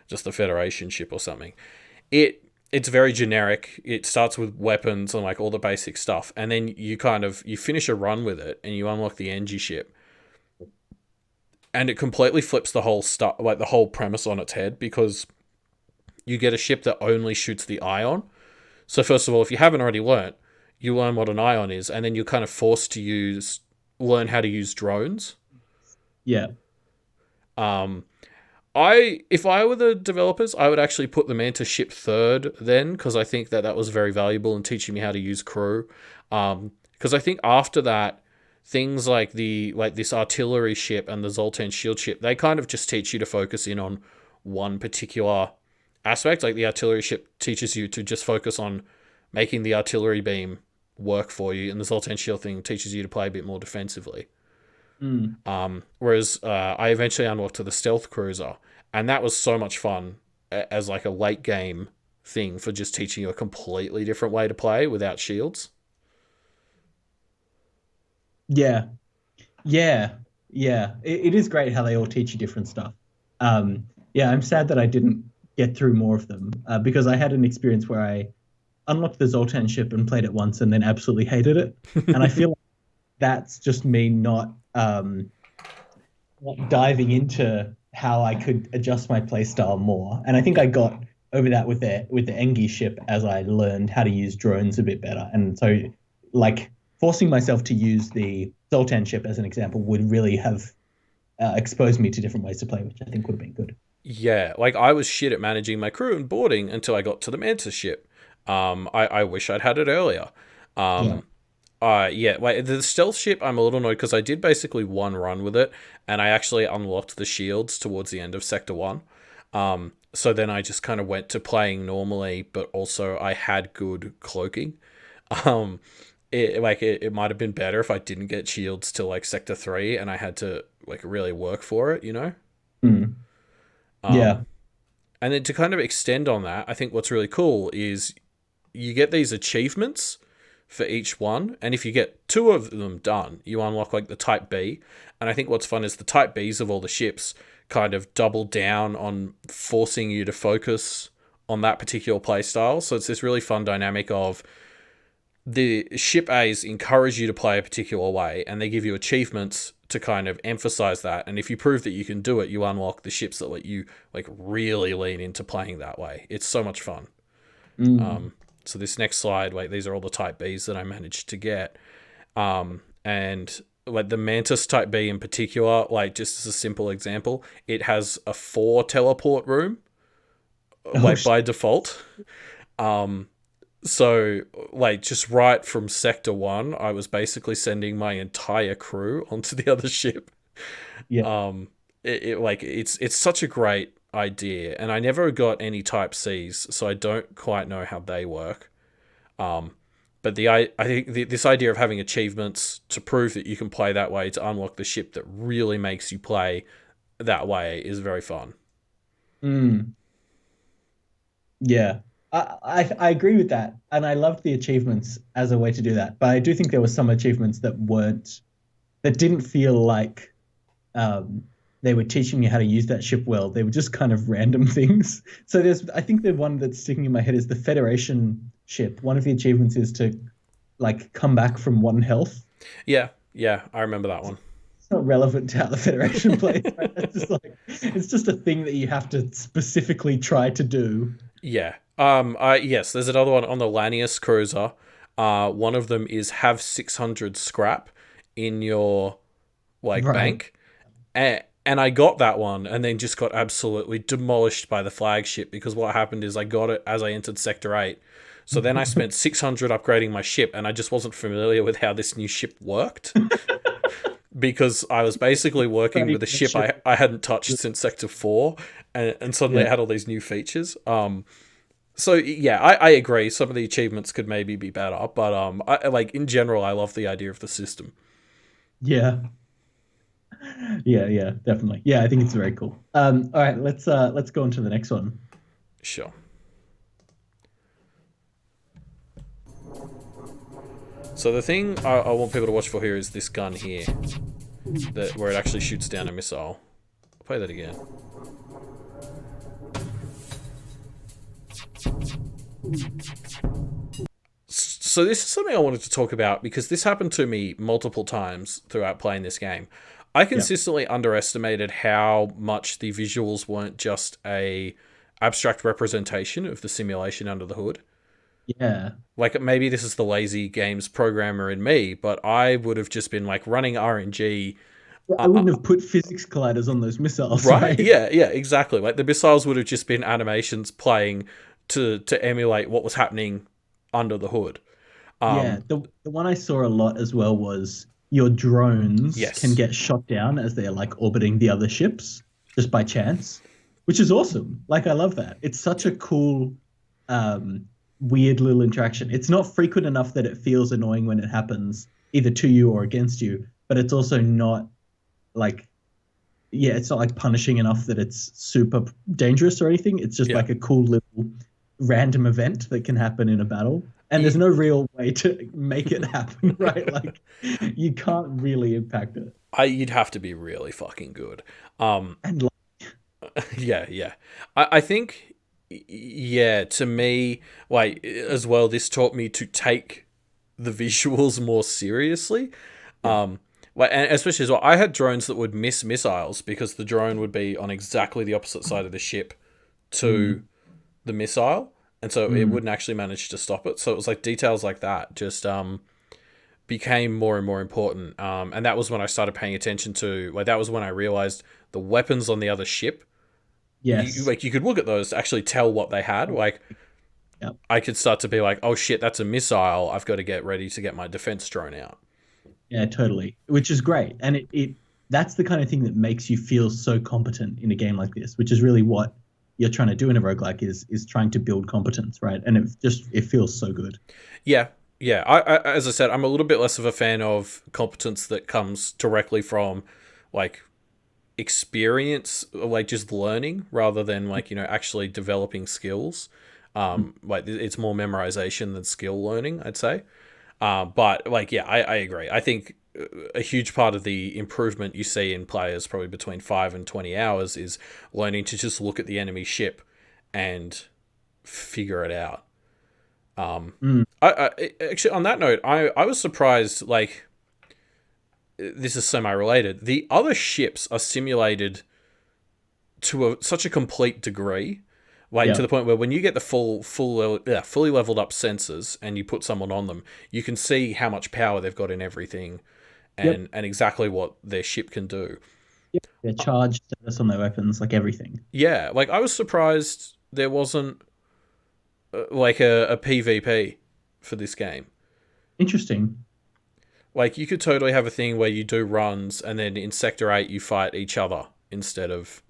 just the Federation ship or something. It's very generic. It starts with weapons and like all the basic stuff, and then you finish a run with it and you unlock the Engie ship, and it completely flips the whole stuff, like the whole premise on its head, because you get a ship that only shoots the ion. So first of all, if you haven't already learnt, you learn what an ion is, and then you're kind of forced to learn how to use drones. Yeah. Um, if I were the developers, I would actually put the Manta ship third then, because I think that was very valuable in teaching me how to use crew. Because I think after that, things like this artillery ship and the Zoltan shield ship, they kind of just teach you to focus in on one particular aspect. Like the artillery ship teaches you to just focus on making the artillery beam work for you, and the Zoltan shield thing teaches you to play a bit more defensively. Whereas I eventually unlocked to the stealth cruiser, and that was so much fun as like a late game thing for just teaching you a completely different way to play without shields. Yeah. Yeah. Yeah. It is great how they all teach you different stuff. Yeah, I'm sad that I didn't get through more of them because I had an experience where I unlocked the Zoltan ship and played it once and then absolutely hated it. And I feel like that's just me not diving into how I could adjust my playstyle more. And I think I got over that with the Engi ship as I learned how to use drones a bit better. And so, like, forcing myself to use the Zoltan ship as an example would really have exposed me to different ways to play, which I think would have been good. Yeah, like I was shit at managing my crew and boarding until I got to the Manta ship. I wish I'd had it earlier. Yeah. Yeah, like the stealth ship, I'm a little annoyed because I did basically one run with it, and I actually unlocked the shields towards the end of Sector 1. So then I just kind of went to playing normally, but also I had good cloaking. Um, it might have been better if I didn't get shields till like Sector 3, and I had to like really work for it, you know? Mm. Um, Yeah. and then to kind of extend on that, I think what's really cool is you get these achievements for each one, and if you get two of them done, you unlock like the Type B. And I think what's fun is the Type Bs of all the ships kind of double down on forcing you to focus on that particular playstyle. So it's this really fun dynamic of the ship A's encourage you to play a particular way, and they give you achievements to kind of emphasize that. And if you prove that you can do it, you unlock the ships that let you like really lean into playing that way. It's so much fun. Mm. So this next slide, like these are all the Type Bs that I managed to get. And like the Mantis Type B in particular, like just as a simple example, it has a 4 teleport room, Oh, like by default. So like just right from Sector 1, I was basically sending my entire crew onto the other ship. yeah. It's such a great idea, and I never got any Type Cs, so I don't quite know how they work. But I think this idea of having achievements to prove that you can play that way to unlock the ship that really makes you play that way is very fun. Mm. Yeah. I agree with that. And I loved the achievements as a way to do that. But I do think there were some achievements that didn't feel like um, they were teaching you how to use that ship well. They were just kind of random things. So I think the one that's sticking in my head is the Federation ship. One of the achievements is to like come back from 1 health. Yeah, I remember that one. It's not relevant to how the Federation plays. Right? It's just a thing that you have to specifically try to do. Yeah. Yes, there's another one on the Lanius cruiser. One of them is have 600 scrap in your like Right. bank. And I got that one and then just got absolutely demolished by the flagship, because what happened is I got it as I entered Sector 8. So then I spent 600 upgrading my ship, and I just wasn't familiar with how this new ship worked, because I was basically working with a ship I hadn't touched since Sector 4, and suddenly Yeah. it had all these new features. So yeah, I agree. Some of the achievements could maybe be better, but I like in general, I love the idea of the system. Yeah. Yeah, definitely. Yeah, I think it's very cool. All right, let's go on to the next one. Sure. So the thing I want people to watch for here is this gun here, where it actually shoots down a missile. I'll play that again. So this is something I wanted to talk about because this happened to me multiple times throughout playing this game. I consistently underestimated how much the visuals weren't just a abstract representation of the simulation under the hood. Yeah. Like, maybe this is the lazy games programmer in me, but I would have just been like running RNG. I wouldn't have put physics colliders on those missiles, Right? right? Yeah, exactly. Like, the missiles would have just been animations playing to emulate what was happening under the hood. Yeah, the one I saw a lot as well was your drones can Yes. get shot down as they're like orbiting the other ships just by chance, which is awesome. Like I love that. It's such a cool, weird little interaction. It's not frequent enough that it feels annoying when it happens either to you or against you, but it's also not like, yeah, it's not like punishing enough that it's super dangerous or anything. It's just Yeah. like a cool little random event that can happen in a battle. And there's Ye- no real way to make it happen, right? Like you can't really impact it. You'd have to be really fucking good. And like, Yeah. I think, yeah, to me, like, as well, this taught me to take the visuals more seriously. yeah. Like, and especially as well, I had drones that would miss missiles because the drone would be on exactly the opposite side of the ship to Mm, the missile, and so it mm, wouldn't actually manage to stop it. So it was like details like that just became more and more important. And that was when I started paying attention to, like, that was when I realized the weapons on the other ship. yes. Like, you could look at those to actually tell what they had. Like, Yep. I could start to be like, oh shit, that's a missile. I've got to get ready to get my defense drone out. Yeah, totally. Which is great. And it that's the kind of thing that makes you feel so competent in a game like this, which is really what you're trying to do in a roguelike is trying to build competence, right? And it feels so good. Yeah, yeah. I as I said, I'm a little bit less of a fan of competence that comes directly from, like, experience, like just learning rather than, like, actually developing skills. Like, it's more memorization than skill learning, I'd say. But, like, yeah, I agree. I think a huge part of the improvement you see in players probably between 5 and 20 hours is learning to just look at the enemy ship and figure it out. Mm, Actually, on that note, I was surprised, like, this is semi-related. The other ships are simulated to such a complete degree, like, to yeah. the point where when you get the fully leveled up sensors and you put someone on them, you can see how much power they've got in everything, Yep. and exactly what their ship can do. Yep. Their charge status on their weapons, like everything. Yeah, like, I was surprised there wasn't like a PvP for this game. Interesting. Like, you could totally have a thing where you do runs and then in Sector 8 you fight each other instead of.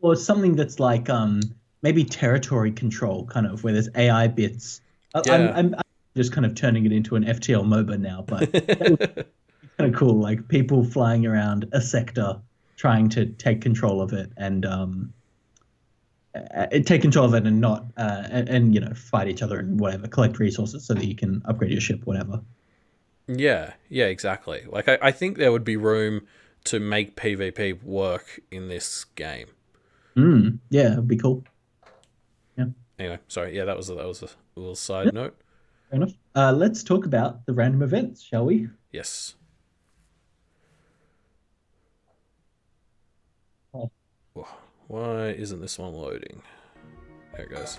Or something that's like maybe territory control, kind of where there's AI bits. Yeah. I'm just kind of turning it into an FTL MOBA now, but that would be kind of cool. Like people flying around a sector, trying to take control of it and take control of it and not and fight each other and whatever, collect resources so that you can upgrade your ship, whatever. Yeah, exactly. Like, I think there would be room to make PvP work in this game. Yeah, it'd be cool. Yeah, Anyway, sorry. Yeah, that was a little side note. fair enough. Let's talk about the random events, shall we? Yes. Oh, Why isn't this one loading? There it goes.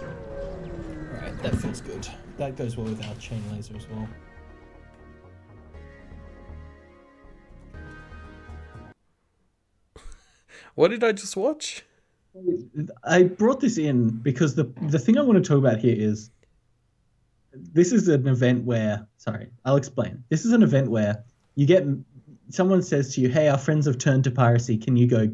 all right, that feels good. That goes well with our chain laser as well. What did I just watch? I brought this in because the thing I want to talk about here is this is an event where, sorry, I'll explain. This is an event where you get someone says to you, "Hey, our friends have turned to piracy. Can you go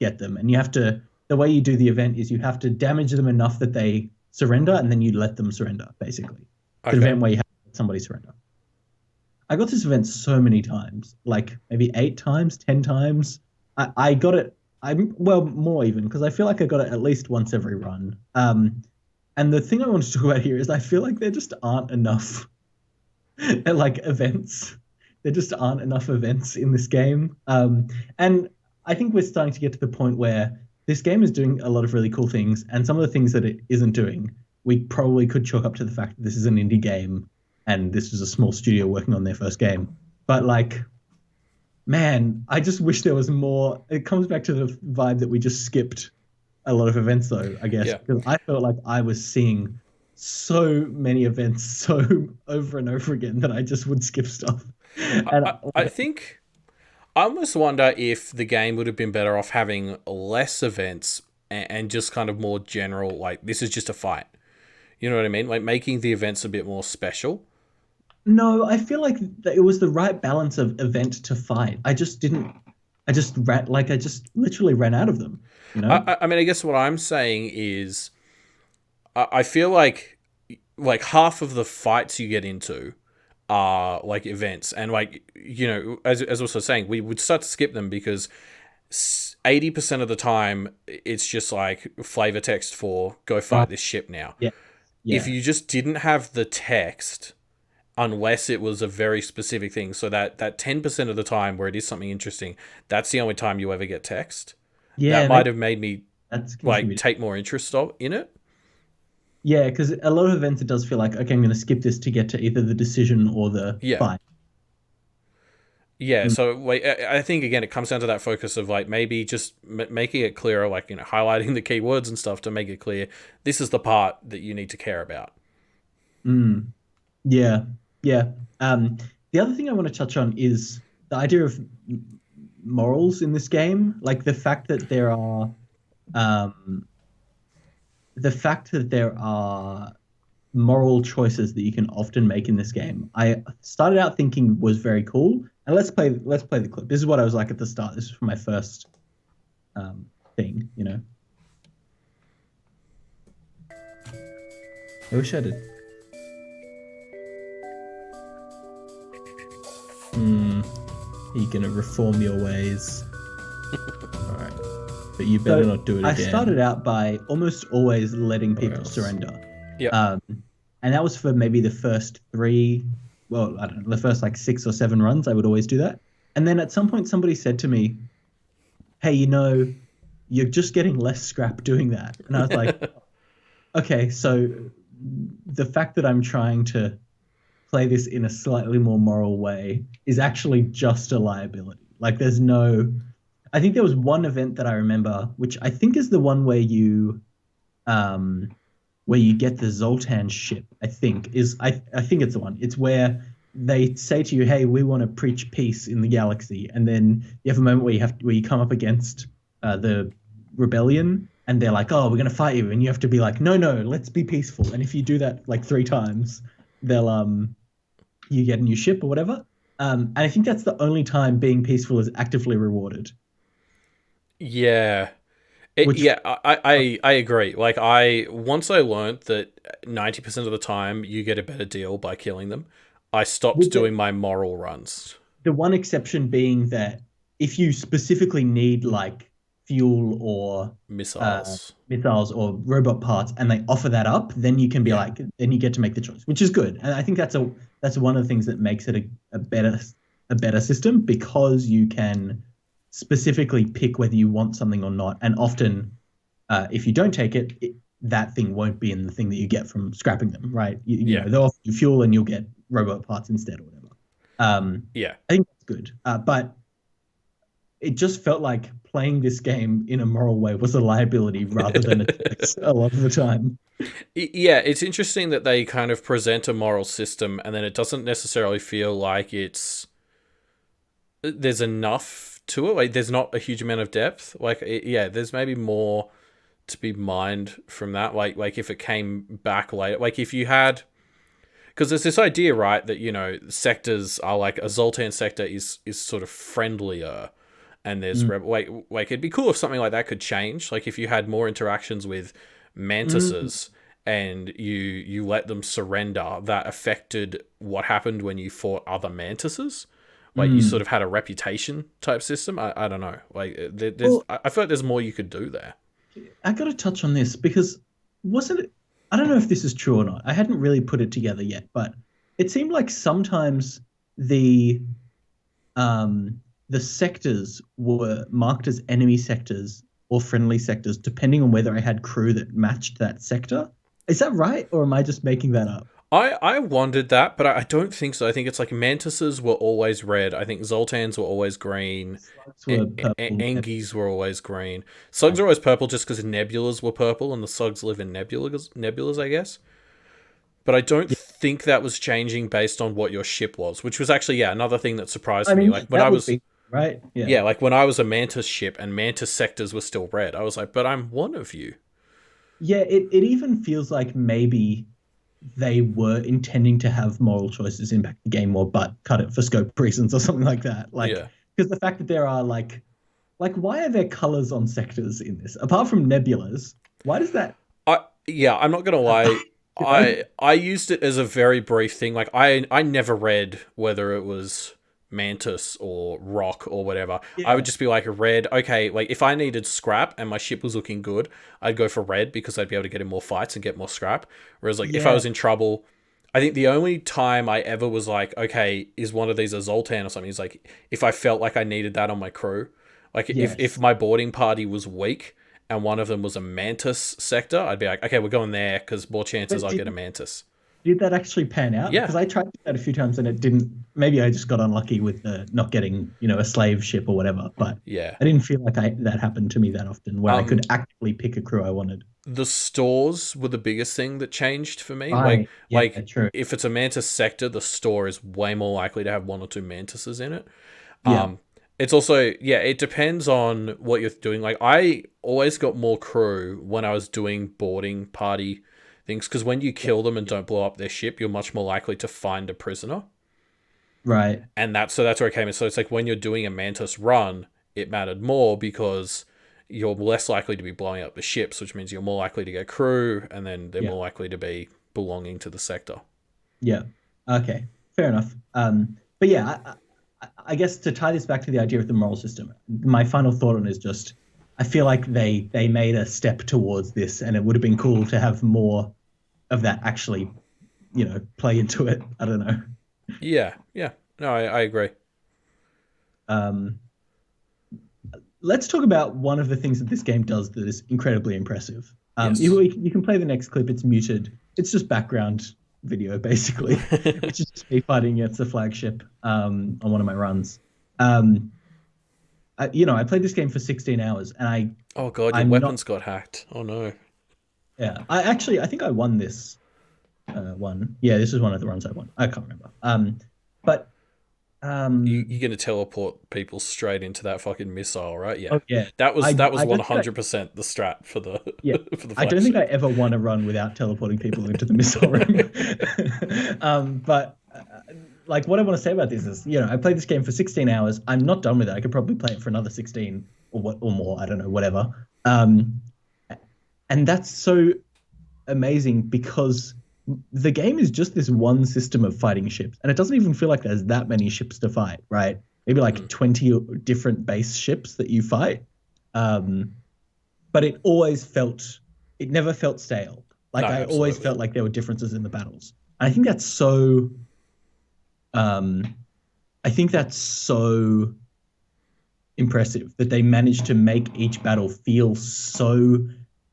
get them?" And you have to. The way you do the event is you have to damage them enough that they surrender, and then you let them surrender. Basically, it's an Okay. event where you have to let somebody surrender. I got this event so many times, like maybe 8 times, 10 times. I got it. I'm well more even because I feel like I got it at least once every run. And And the thing I want to talk about here is I feel like there just aren't enough like events. There just aren't enough events in this game. And I think we're starting to get to the point where this game is doing a lot of really cool things, and some of the things that it isn't doing, we probably could chalk up to the fact that this is an indie game and this was a small studio working on their first game. But like, man, I just wish there was more. It comes back to the vibe that we just skipped a lot of events, though, I guess, Yeah. because I felt like I was seeing so many events so over and over again that I just would skip stuff. And I think I almost wonder if the game would have been better off having less events and just kind of more general, like, this is just a fight. You know what I mean? Like, making the events a bit more special. no, I feel like it was the right balance of event to fight. I just didn't. I just literally ran out of them. You know? I mean, I guess what I'm saying is I feel like half of the fights you get into are like events, and like, you know, as I was saying, we would start to skip them because 80% of the time it's just like flavor text for go Uh, fight this ship now. yeah, If yeah, you just didn't have the text, unless it was a very specific thing, so that 10% of the time where it is something interesting, that's the only time you ever get text. That yeah. might Maybe have made me that's like contributed. take more interest in it. Yeah, because a lot of events it does feel like okay, I'm going to skip this to get to either the decision or the Yeah. fight. Yeah, Mm, so like I think again it comes down to that focus of like maybe just making it clearer, like, you know, highlighting the keywords and stuff to make it clear this is the part that you need to care about. mm, yeah, yeah. The other thing I want to touch on is the idea of morals in this game, like um, the fact that there are moral choices that you can often make in this game. I started out thinking was very cool, and let's play the clip. This is what I was like at the start. This is for my first thing, you know. I wish I did. Hmm. You're gonna reform your ways. All right. But you better not do it again. I started out by almost always letting people surrender. Yeah. And that was for maybe the first three, well, I don't know, the first like 6 or 7 runs, I would always do that. And then at some point, somebody said to me, hey, you know, you're just getting less scrap doing that. And I was like, okay, so the fact that I'm trying to play this in a slightly more moral way is actually just a liability. Like, there's no. I think there was one event that I remember, which I think is the one where you get the Zoltan ship. I think it's the one. It's where they say to you, "Hey, we want to preach peace in the galaxy," and then you have a moment where you come up against the rebellion, and they're like, "Oh, we're gonna fight you," and you have to be like, "No, no, let's be peaceful." And if you do that like 3 times, they'll you get a new ship or whatever. And I think that's the only time being peaceful is actively rewarded. Yeah. Which Yeah, I agree. Like, once I learned that 90% of the time you get a better deal by killing them, I stopped with doing my moral runs. the one exception being that if you specifically need like fuel or Missiles. missiles or robot parts and they offer that up, then you can be Yeah. like, then you get to make the choice, which is good. And I think that's one of the things that makes it a better system because you can specifically pick whether you want something or not. And often, if you don't take it, that thing won't be in the thing that you get from scrapping them, right? You Yeah. know, they'll offer you fuel and you'll get robot parts instead or whatever. Yeah. I think that's good. But it just felt like playing this game in a moral way was a liability rather than a choice a lot of the time. Yeah, it's interesting that they kind of present a moral system and then it doesn't necessarily feel like there's enough to it. Like, there's not a huge amount of depth. Like, yeah, there's maybe more to be mined from that. Like if it came back later, like if you had, because there's this idea, right, that, you know, sectors are like a Zoltan sector is sort of friendlier, and there's Mm. like it'd be cool if something like that could change. Like if you had more interactions with Mm. mantises and you let them surrender, that affected what happened when you fought other mantises. Like you sort Mm. of had a reputation type system. I don't know. Like Well, I feel like there's more you could do there. I got to touch on this because wasn't it? I don't know if this is true or not. I hadn't really put it together yet, but it seemed like sometimes the the sectors were marked as enemy sectors or friendly sectors, depending on whether I had crew that matched that sector. Is that right, or am I just making that up? I wondered that, but I don't think so. I think it's like mantises were always red. I think zoltans were always green. Slugs were purple. Engies were always green. Slugs are always purple just because nebulas were purple, and the slugs live in nebulas, I guess. But I don't Yeah, think that was changing based on what your ship was, which was actually another thing that surprised I me. mean Like when I that would was be right. Yeah, like when I was a mantis ship and mantis sectors were still red, I was like, but I'm one of you. yeah. It even feels like maybe they were intending to have moral choices impact the game more, but cut it for scope reasons or something like that. Like Yeah. because the fact that there are why are there colors on sectors in this apart from nebulas? Why does that? I'm not gonna lie. You know? I used it as a very brief thing. Like I never read whether it was mantis or rock or whatever. I would Yeah, just be like red. Okay, like if I needed scrap and my ship was looking good, I'd go for red because I'd be able to get in more fights and get more scrap. Whereas like if I yeah, was in trouble, I think the only time I ever was like, okay, is one of these a Zoltan or something? Is like if I felt like I needed that on my crew. Like if yes. my boarding party was weak and one of them was a mantis sector, I'd be like, okay, we're going there because more chances But I'll get a mantis. did that actually pan out? Yeah, Because I tried that a few times and it didn't. Maybe I just got unlucky with not getting, a slave ship or whatever. But yeah. I didn't feel like that happened to me that often, where I Um, could actively pick a crew I wanted. the stores were the biggest thing that changed for me. Right. Yeah. Like True. if it's a mantis sector, the store is way more likely to have one or two mantises in it. Yeah. Um, it's also it depends on what you're doing. Like I always got more crew when I was doing boarding party things because when you Yeah. kill them and Yeah. don't blow up their ship, you're much more likely to find a prisoner. Right. And that's where it came in. So it's like when you're doing a mantis run, it mattered more because you're less likely to be blowing up the ships, which means you're more likely to get crew, and then they're Yeah. more likely to be belonging to the sector. Yeah. Okay. Fair enough. But yeah, I guess to tie this back to the idea of the moral system, my final thought on it is just I feel like they made a step towards this, and it would have been cool to have more of that actually, play into it. I don't know. Yeah, yeah. No, I agree. Um, let's talk about one of the things that this game does that is incredibly impressive. Yes. You can play the next clip. It's muted. It's just background video, basically, which is just me fighting against the flagship on one of my runs. Um, I played this game for 16 hours, and Oh god, your I'm not. weapons got hacked. Oh no. Yeah, I think I won this one. Yeah, this is one of the runs I won. I can't remember. But You're gonna teleport people straight into that fucking missile, right? Yeah. oh yeah, That was I one don't think hundred percent the strat for the yeah, for the I don't think I flagship. ever won a run without teleporting people into the missile room. But like, what I want to say about this is, I played this game for 16 hours. I'm not done with it. I could probably play it for another 16 or more. I don't know, whatever. And that's so amazing because the game is just this one system of fighting ships, and it doesn't even feel like there's that many ships to fight, right? Maybe like Mm. 20 different base ships that you fight. Um, but it never felt stale. No, Like I always absolutely. felt like there were differences in the battles. And um, I think that's so impressive that they managed to make each battle feel so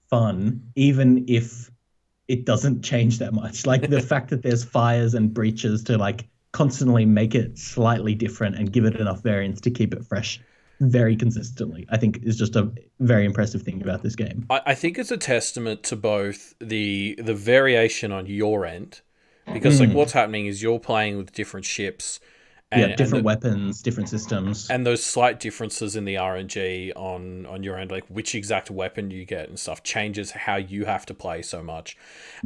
fun, even if it doesn't change that much. Like the fact that there's fires and breaches to like constantly make it slightly different and give it enough variance to keep it fresh very consistently, I think is just a very impressive thing about this game. I think it's a testament to both the variation on your end, because like what's Mm. happening is you're playing with different ships, Yeah, and different weapons, different systems. those slight differences in the RNG on your end, like which exact weapon you get and stuff, changes how you have to play so much.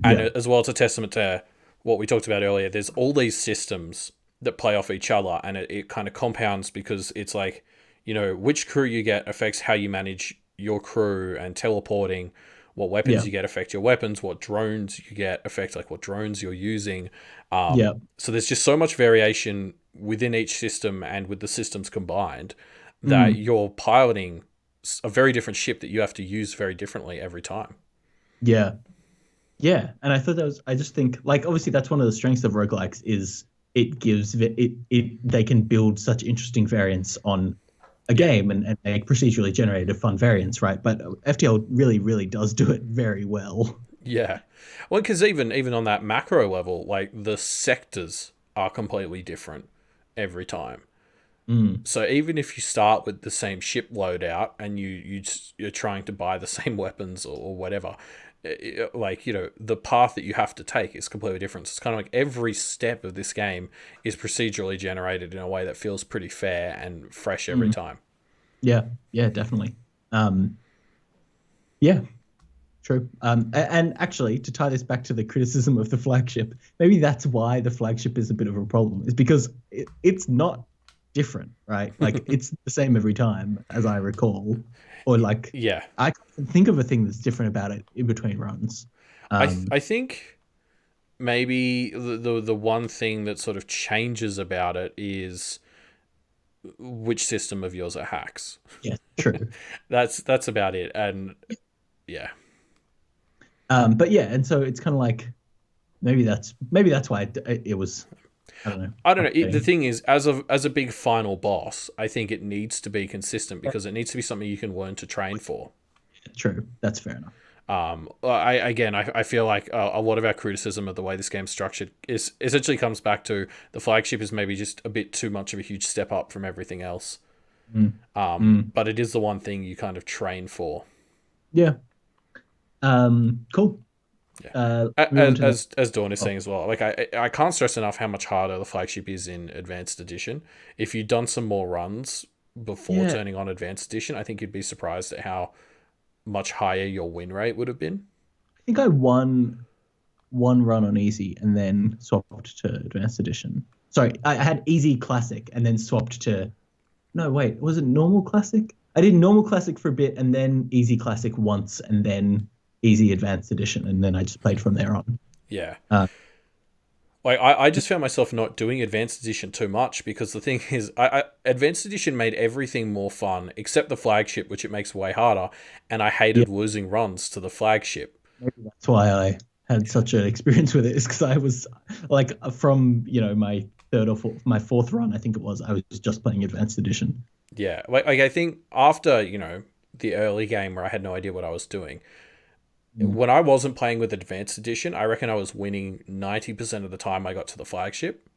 And Yeah. as well, it's a testament to what we talked about earlier. There's all these systems that play off each other, and it kind of compounds because it's like, which crew you get affects how you manage your crew, and teleporting, what weapons Yeah. you get affect your weapons, what drones you get affect like what drones you're using. Yeah. So there's just so much variation within each system and with the systems combined that Mm. you're piloting a very different ship that you have to use very differently every time. Yeah. Yeah, and I thought that was. I just think like obviously that's one of the strengths of roguelikes is it gives it they can build such interesting variants on a Yeah. game and make procedurally generated fun variants, right? But FTL really does do it very well. Yeah. Well, because even on that macro level, like the sectors are completely different every time. Mm, So even if you start with the same ship loadout and you're trying to buy the same weapons or whatever, like the path that you have to take is completely different. So it's kind of like every step of this game is procedurally generated in a way that feels pretty fair and fresh every mm. time. Yeah, yeah, definitely. Um, yeah, true. And actually, to tie this back to the criticism of the flagship, maybe that's why the flagship is a bit of a problem, is because it's not different, right? Like it's the same every time, as I recall, or like Yeah, I can't think of a thing that's different about it in between runs. I think maybe the one thing that sort of changes about it is which system of yours are hacks. Yeah, true. That's about it. And yeah, But yeah, and so it's kind of like maybe that's why it was I don't know I don't know. The frustrating. thing is, as a big final boss, I think it needs to be consistent because it needs to be something you can learn to train for. True, that's fair enough. I feel like a lot of our criticism of the way this game's structured is essentially comes back to the flagship is maybe just a bit too much of a huge step up from everything else. Mm. Mm. But it is the one thing you kind of train for. Yeah. Cool. Yeah. Move on to the. As Dawn is Oh, saying as well, like I can't stress enough how much harder the flagship is in Advanced Edition. If you'd done some more runs before yeah, turning on Advanced Edition, I think you'd be surprised at how much higher your win rate would have been. I think I won one run on easy and then swapped to advanced edition. Sorry, I had easy classic and then swapped to. No, wait, was it normal classic? I did normal classic for a bit and then easy classic once and then easy advanced edition and then I just played from there on. Yeah. Uh, Like I just found myself not doing Advanced Edition too much because the thing is, Advanced Edition made everything more fun except the flagship, which it makes way harder, and I yeah, hated losing runs to the flagship. maybe that's why I had such an experience with it is because I was like from my third or fourth, my fourth run I think it was I was just playing advanced edition. Yeah, like I think after the early game where I had no idea what I was doing, Mm. when I wasn't playing with Advanced Edition, I reckon I was winning 90% of the time I got to the flagship.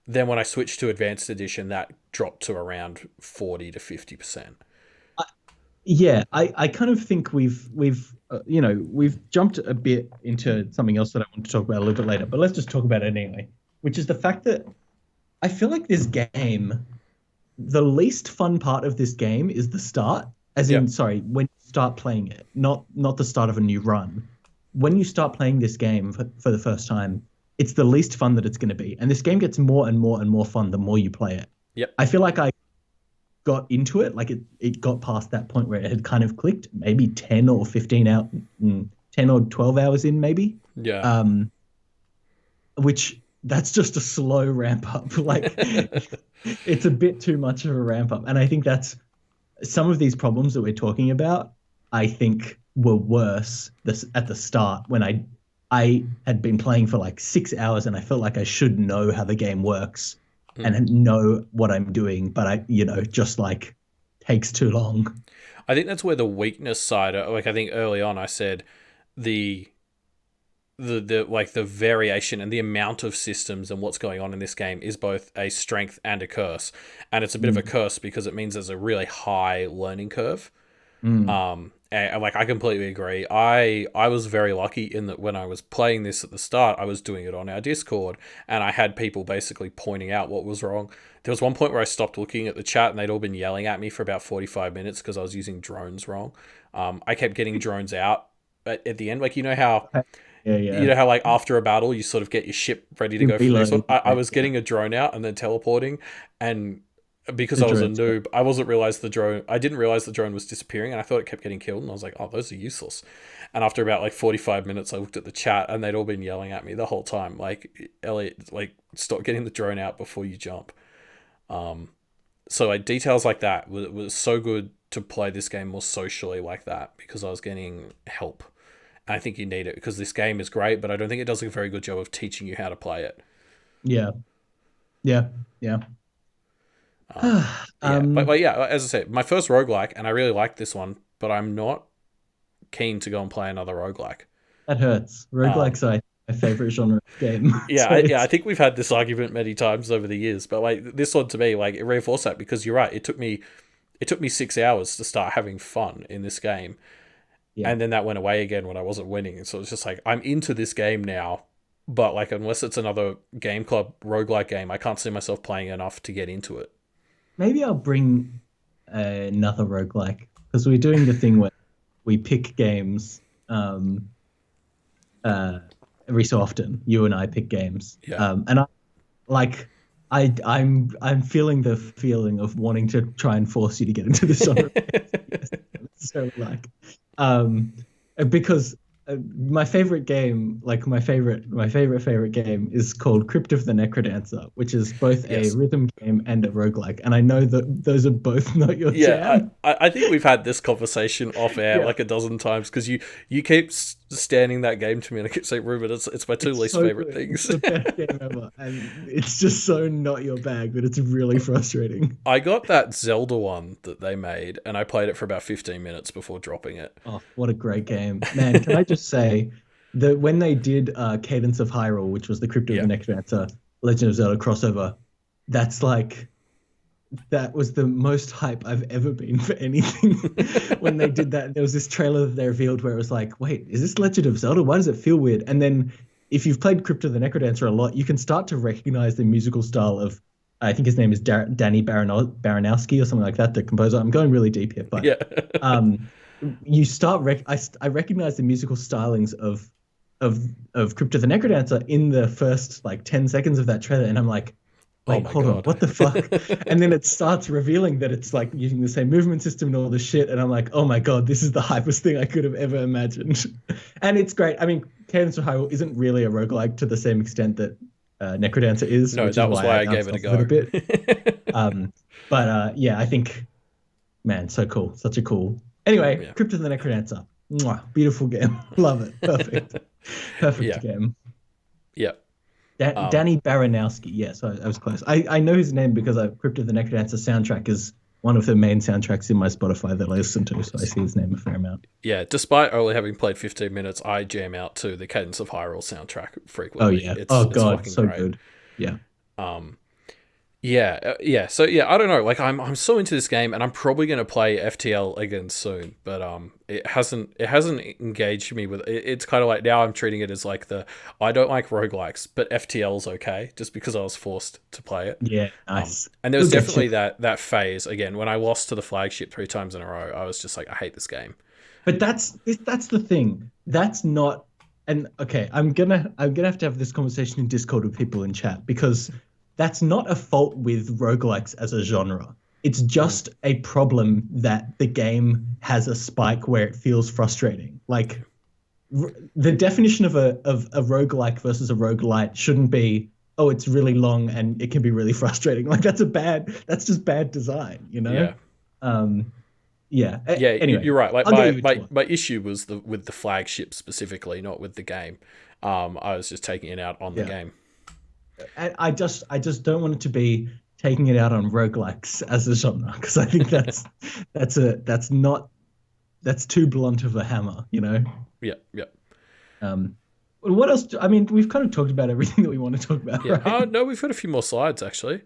Then when I switched to Advanced Edition, that dropped to around 40 to 50%. Yeah, I kind of think we've jumped a bit into something else that I want to talk about a little bit later, but let's just talk about it anyway, which is the fact that I feel like this game, the least fun part of this game is the start, as in, Yep. sorry, when you start playing it, not the start of a new run. When you start playing this game for the first time, it's the least fun that it's going to be, and this game gets more and more and more fun the more you play it. Yep. I feel like I got into it, like it got past that point where it had kind of clicked, maybe 10 or 15 out, 10 or 12 hours in, maybe. Yeah. Um, which that's just a slow ramp up. Like it's a bit too much of a ramp up. And I think that's some of these problems that we're talking about, I think were worse at the start when I had been playing for like 6 hours and I felt like I should know how the game works and know what I'm doing, but just like takes too long. I think that's where the weakness side, like I think early on I said the the variation and the amount of systems and what's going on in this game is both a strength and a curse. And it's a bit of a Mm, curse because it means there's a really high learning curve. mm, And like I completely agree. I was very lucky in that when I was playing this at the start, I was doing it on our Discord, and I had people basically pointing out what was wrong. There was one point where I stopped looking at the chat, and they'd all been yelling at me for about 45 minutes because I was using drones wrong. I kept getting drones out at the end, like yeah, you yeah. know how like after a battle you sort of get your ship ready to You go for the next one. reload, I yeah, was yeah. getting a drone out and then teleporting, and because The I was a drones. noob, I wasn't realize the drone. I didn't realize the drone was disappearing, and I thought it kept getting killed. And I was like, "Oh, those are useless." And after about like 45 minutes, I looked at the chat, and they'd all been yelling at me the whole time, like, "Elliot, like, stop getting the drone out before you jump." So like details like that was so good to play this game more socially like that because I was getting help, And I think you need it because this game is great, but I don't think it does a very good job of teaching you how to play it. Yeah. Yeah. Yeah. Yeah, but, um, yeah, as I said, my first roguelike, and I really liked this one, but I'm not keen to go and play another roguelike. that hurts. Um, Roguelikes are my favorite genre of game. yeah, So I it's think we've had this argument many times over the years, but like this one to me, like it reinforced that because you're right. It took me 6 hours to start having fun in this game, yeah. and then that went away again when I wasn't winning. And so it's just like I'm into this game now, but like unless it's another Game Club roguelike game, I can't see myself playing enough to get into it. Maybe I'll bring another roguelike because we're doing the thing where we pick games uh, every so often. You and I pick games, Yeah, and I like I'm feeling the feeling of wanting to try and force you to get into this genre. Yes, so like, um, because my favorite game, like my favorite game is called Crypt of the Necrodancer, which is both a yes. rhythm game and a roguelike. And I know that those are both not your Yeah, jam. I think we've had this conversation off air Yeah, like a dozen times because you keep standing that game to me and I keep saying, Ruben, it's my two it's least so favorite good. It's things. the best game ever, and it's just so not your bag that it's really frustrating. I got that Zelda one that they made and I played it for about 15 minutes before dropping it. Oh, what a great game, man! Can I just say that when they did Cadence of Hyrule, which was the Crypt of the Yeah. Necrodancer Legend of Zelda crossover, that's like that was the most hype I've ever been for anything. When they did that, there was this trailer that they revealed where it was like, wait, is this Legend of Zelda? Why does it feel weird? And then if you've played Crypt of the Necrodancer a lot, you can start to recognize the musical style of, I think his name is Danny Baranowski or something like that, the composer. I'm going really deep here, but Yeah. um, you start, I recognize the musical stylings of, of Crypt of the Necrodancer in the first like 10 seconds of that trailer. And I'm like, Oh wait, my hold on, god. what the fuck? And then it starts revealing that it's like using the same movement system and all this shit. And I'm like, oh my God, this is the hypest thing I could have ever imagined. And it's great. I mean, Cadence of Hyrule isn't really a roguelike to the same extent that Necrodancer is, No, which is that was why I why I gave bounced it a off of it a go. bit. But yeah, I think, man, so cool. Such a cool. Anyway, Yeah. Crypt of the Necrodancer. Mwah, beautiful game. Love it. Perfect. Perfect Yeah. game. Yeah. Um, Danny Baranowski. Yes, I was close. I know his name because Crypt of the Necrodancer soundtrack is one of the main soundtracks in my Spotify that I listen to, so I see his name a fair amount. yeah, despite only having played 15 minutes, I jam out to the Cadence of Hyrule soundtrack Oh frequently. yeah. Oh It's God, fucking so great. good. Yeah. Um, Yeah, yeah. So yeah, I don't know. Like I'm so into this game, and I'm probably going to play FTL again soon. But it hasn't engaged me with it. It's kind of like now I'm treating it as like the I don't like roguelikes, but FTL's okay, just because I was forced to play it. Yeah. Nice. And there You'll was get you. definitely that phase again when I lost to the flagship 3 times in a row. I was just like, I hate this game. But that's the thing. That's not. And okay, I'm gonna have to have this conversation in Discord with people in chat because that's not a fault with roguelikes as a genre. It's Mm. just a problem that the game has a spike where it feels frustrating. Like the definition of a roguelike versus a roguelite shouldn't be, oh, it's really long and it can be really frustrating. Like that's just bad design, you know? Yeah, Um, yeah. yeah. Anyway, You're right. Like I'll get you into it. my issue was with the flagship specifically, not with the game. I was just taking it out on the Yeah. game. I just don't want it to be taking it out on roguelikes as a genre because I think that's too blunt of a hammer, you know. Yeah, yeah. Um, what else? I mean, we've kind of talked about everything that we want to talk about, Yeah. right? No, we've got a few more slides actually.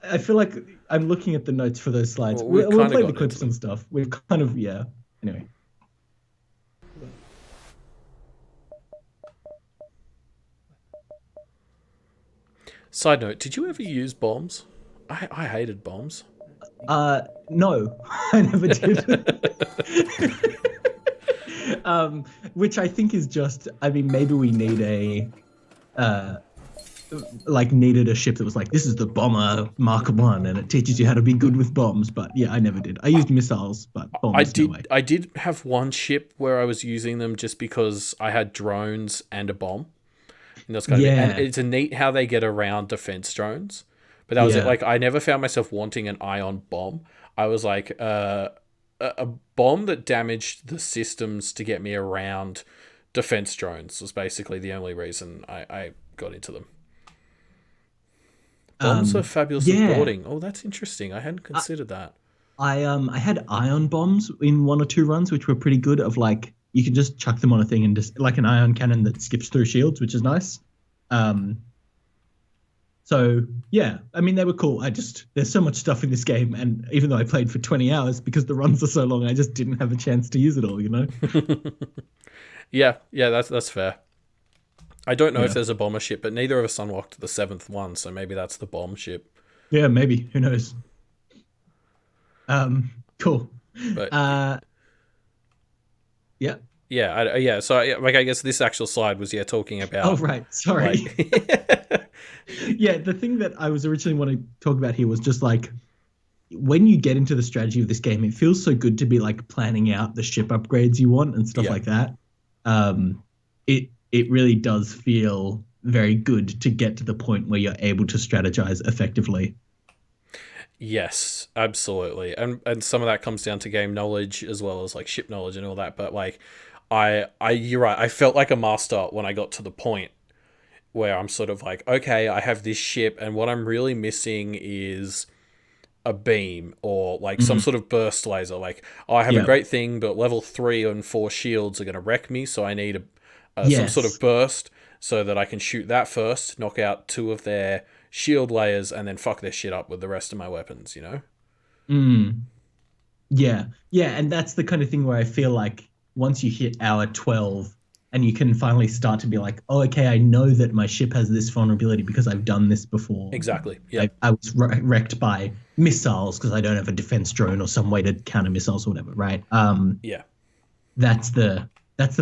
I feel like I'm looking at the notes for those slides. Well, we've We'll kind of play the gotten into clips and them. stuff. We've kind of yeah. Anyway, Side note: did you ever use bombs? I hated bombs. no, I never did. Which I think is just. I mean, maybe we need uh, needed a ship that was like, this is the bomber Mark One, and it teaches you how to be good with bombs. But yeah, I never did. I used missiles, but bombs, no way. I did have one ship where I was using them just because I had drones and a bomb. And that's kind of it. And Yeah, it's a neat how they get around defense drones. But that was it. yeah, Like I never found myself wanting an ion bomb. I was like a bomb that damaged the systems to get me around defense drones was basically the only reason I got into them. Bombs are fabulous at Yeah. boarding. Oh, that's interesting. I hadn't considered that. I had ion bombs in 1 or 2 runs, which were pretty good. Of like you can just chuck them on a thing and just like an ion cannon that skips through shields, which is nice. Um, so yeah, I mean they were cool. There's so much stuff in this game, and even though I played for 20 hours because the runs are so long, I just didn't have a chance to use it all. Yeah, that's fair. I don't know if Yeah. there's a bomber ship, but neither of us unlocked the 7th one, so maybe that's the bomb ship. Yeah, maybe. Who knows? Cool. But Yeah. yeah. So like, I guess this actual slide was talking Oh, about right. Sorry. like Yeah, the thing that I was originally want to talk about here was just like when you get into the strategy of this game, it feels so good to be like planning out the ship upgrades you want and stuff Yeah. like that. It really does feel very good to get to the point where you're able to strategize effectively. Yes, absolutely. And some of that comes down to game knowledge as well as like ship knowledge and all that. But like you're right, I felt like a master when I got to the point where I'm sort of like, okay, I have this ship and what I'm really missing is a beam or like some sort of burst laser. Like, oh, I have a Yeah. great thing, but level 3 and 4 shields are going to wreck me, so I need some sort of Yes. burst so that I can shoot that first, knock out 2 of their shield layers, and then fuck their shit up with the rest of my weapons, you know? Mm. Yeah. Yeah, and that's the kind of thing where I feel like once you hit hour 12 and you can finally start to be like, oh, okay, I know that my ship has this vulnerability because I've done this before. Exactly. Yeah. I was wrecked by missiles because I don't have a defense drone or some way to counter missiles or whatever, right? Yeah. That's the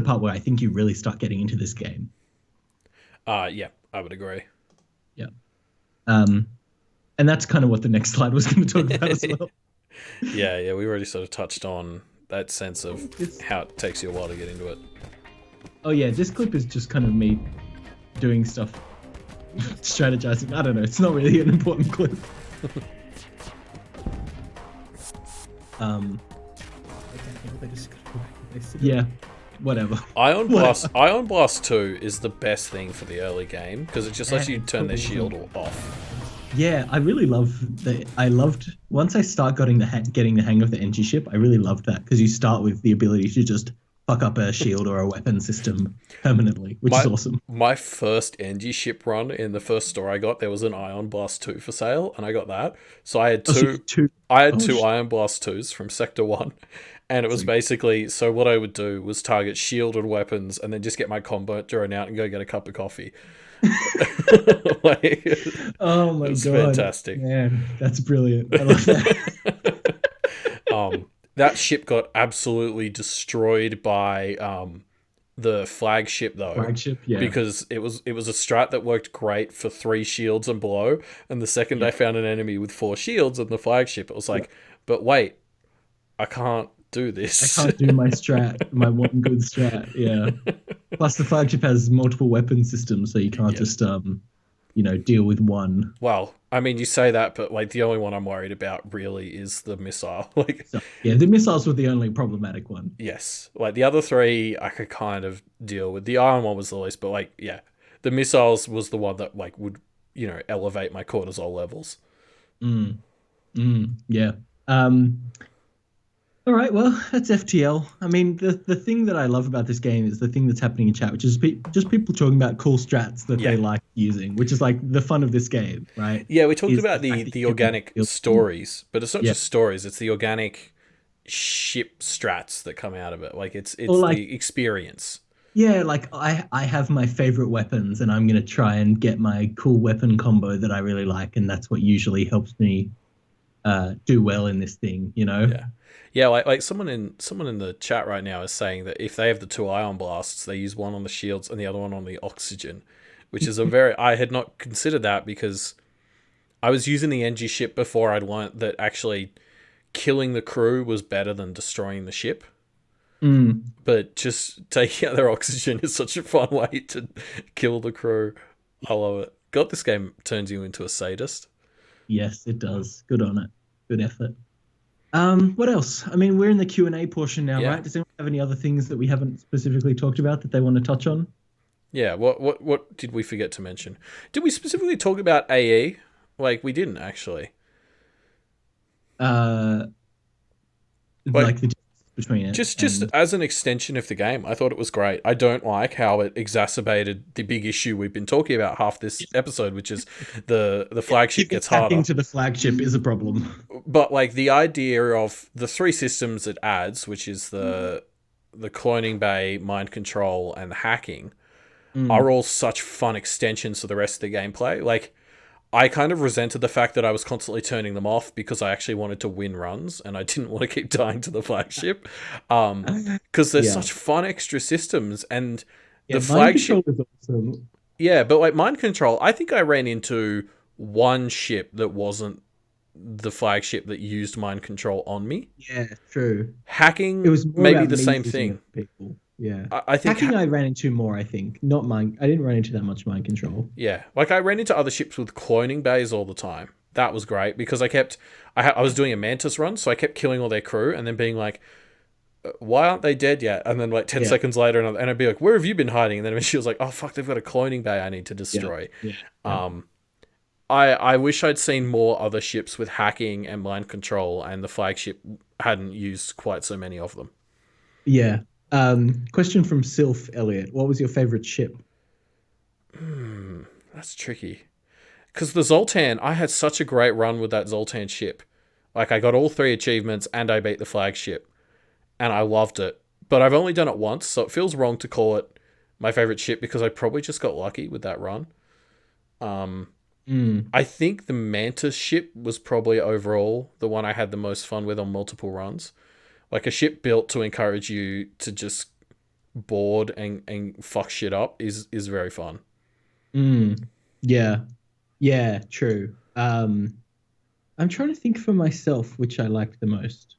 part where I think you really start getting into this game. Yeah, I would agree. Yeah. And that's kind of what the next slide was going to talk about as well. Yeah, we already sort of touched on that sense of It's- how it takes you a while to get into it. Oh yeah, this clip is just kind of me doing stuff, strategizing. I don't know. It's not really an important clip. Yeah, whatever. Ion Blast 2 is the best thing for the early game because it just lets you turn their shield off. Yeah, I really love that. I loved once I start getting the hang of the NG ship. I really loved that because you start with the ability to just fuck up a shield or a weapon system permanently, which is awesome. My first NG ship run in the first store I got, there was an Ion Blast 2 for sale, and I got that. So I had two. I had two Ion Blast 2s from Sector 1. And it was basically, so what I would do was target shield and weapons and then just get my combo drone out and go get a cup of coffee. Oh my god. It's fantastic. Man, that's brilliant. I love that. That ship got absolutely destroyed by the flagship though. Flagship, yeah. Because it was a strat that worked great for 3 shields and below, and the second I found an enemy with 4 shields on the flagship, it was like, but wait, I can't do this. I can't do my strat, my one good strat. Yeah. Plus, the flagship has multiple weapon systems, so you can't just deal with one. Well, I mean, you say that, but like the only one I'm worried about really is the missile. Yeah, the missiles were the only problematic one. Yes, like the other 3 I could kind of deal with. The iron one was the least, but like the missiles was the one that like would elevate my cortisol levels. Yeah. All right, well, that's FTL. I mean, the thing that I love about this game is the thing that's happening in chat, which is just people talking about cool strats that they like using, which is like the fun of this game, right? Yeah, we talked about the organic stories, but it's not just stories; it's the organic ship strats that come out of it. Like it's like, the experience. Yeah, like I have my favorite weapons, and I'm gonna try and get my cool weapon combo that I really like, and that's what usually helps me do well in this thing, Yeah, like someone in the chat right now is saying that if they have the 2 ion blasts, they use one on the shields and the other one on the oxygen, which is I had not considered that because I was using the NG ship before I'd learnt that actually killing the crew was better than destroying the ship. But just taking out their oxygen is such a fun way to kill the crew. I love it. God, this game turns you into a sadist. Yes, it does. Good on it. Good effort. What else? I mean, we're in the Q&A portion now, Yeah. right? Does anyone have any other things that we haven't specifically talked about that they want to touch on? Yeah, what did we forget to mention? Did we specifically talk about AE? Like we didn't actually. Uh, Like like the difference between it just and as an extension of the game, I thought it was great. I don't like how it exacerbated the big issue we've been talking about half this episode, which is the flagship people gets hacking harder. to the flagship is a problem. But like the idea of the three systems it adds, which is the cloning bay, mind control, and the hacking, are Mm. all such fun extensions to the rest of the gameplay. Like I kind of resented the fact that I was constantly turning them off because I actually wanted to win runs and I didn't want to keep dying to the flagship. Because there's Yeah. such fun extra systems and Yeah, the mind control flagship. is awesome. Yeah, but like mind control, I think I ran into one ship that wasn't the flagship that used mind control on me. Yeah, true. It Hacking, was more maybe about the me same using it thing. for people. Yeah. I think Hacking I ran into more, I think. Not mind. I didn't run into that much mind control. Yeah, like I ran into other ships with cloning bays all the time. That was great because I was doing a mantis run, so I kept killing all their crew and then being like, "Why aren't they dead yet?" And then like ten Yeah. seconds later, and I'd be like, "Where have you been hiding?" And then she was like, "Oh fuck, they've got a cloning bay I need to Yeah. destroy." Yeah. Yeah. Um, I wish I'd seen more other ships with hacking and mind control, and the flagship hadn't used quite so many of them. Yeah. Question from Sylph Elliot. What was your favorite ship? That's tricky because the Zoltan, I had such a great run with that Zoltan ship. Like I got all three achievements and I beat the flagship. And I loved it. But I've only done it once, so it feels wrong to call it my favorite ship because I probably just got lucky with that run. Um, Mm. I think the Mantis ship was probably overall the one I had the most fun with on multiple runs. Like a ship built to encourage you to just board and fuck shit up is very fun. Mm. Yeah. Yeah, true. I'm trying to think for myself which I liked the most.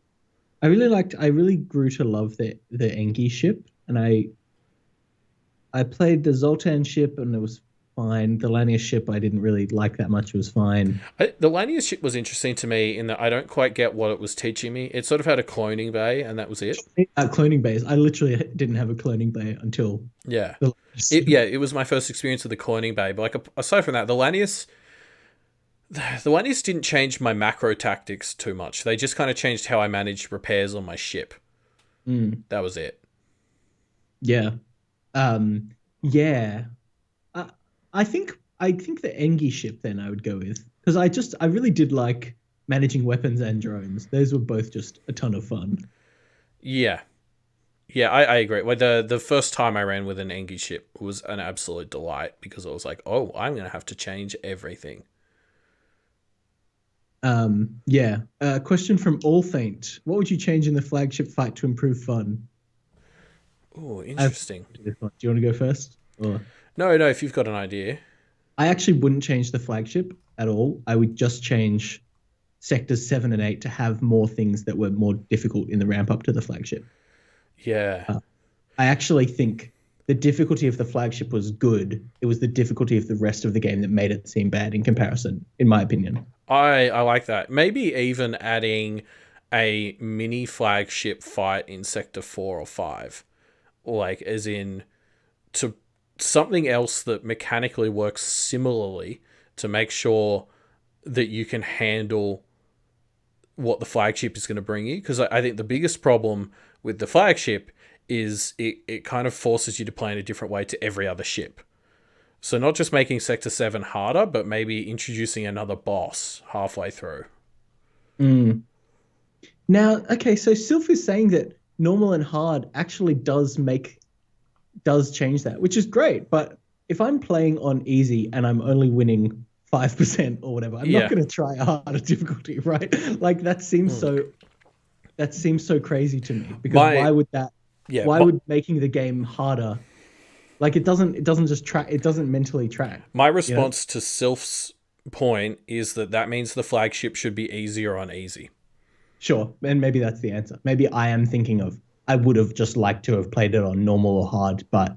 I really grew to love the Engi ship, and I played the Zoltan ship and it was fine. The Lanius ship I didn't really like that much. It was fine. The Lanius ship was interesting to me in that I don't quite get what it was teaching me. It sort of had a cloning bay, and that was it. Cloning bays. I literally didn't have a cloning bay until Yeah. the It was my first experience with the cloning bay. But like aside from that, the Lanius didn't change my macro tactics too much. They just kind of changed how I managed repairs on my ship. Mm, That was it. yeah. Yeah. I, I think the Engi ship then I would go with because I really did like managing weapons and drones. Those were both just a ton of fun. Yeah. Yeah, I agree. Well, the first time I ran with an Engi ship was an absolute delight because I was like, oh, I'm going to have to change everything. Yeah. Question from All Faint. What would you change in the flagship fight to improve fun? Oh, I've interesting. Do you want to go first? Or No, no, if you've got an idea. I actually wouldn't change the flagship at all. I would just change sectors 7 and 8 to have more things that were more difficult in the ramp up to the flagship. Yeah. I actually think the difficulty of the flagship was good. It was the difficulty of the rest of the game that made it seem bad in comparison, in my opinion. I like that. Maybe even adding a mini flagship fight in Sector 4 or 5. Like, as in, to something else that mechanically works similarly to make sure that you can handle what the flagship is going to bring you. Because I think the biggest problem with the flagship is it kind of forces you to play in a different way to every other ship. So not just making Sector 7 harder, but maybe introducing another boss halfway through. Mm. Now, okay, so Sylph is saying that normal and hard actually does change that, which is great. But if I'm playing on easy and I'm only winning 5% or whatever, I'm not Yeah. going to try a harder difficulty, right? Like that seems so crazy to me because My why would that yeah, why my, would making the game harder like it doesn't just track it doesn't mentally track, my you know? response to Sylph's point is that means the flagship should be easier on easy. Sure, and maybe that's the answer. Maybe I am thinking of I would have just liked to have played it on normal or hard, but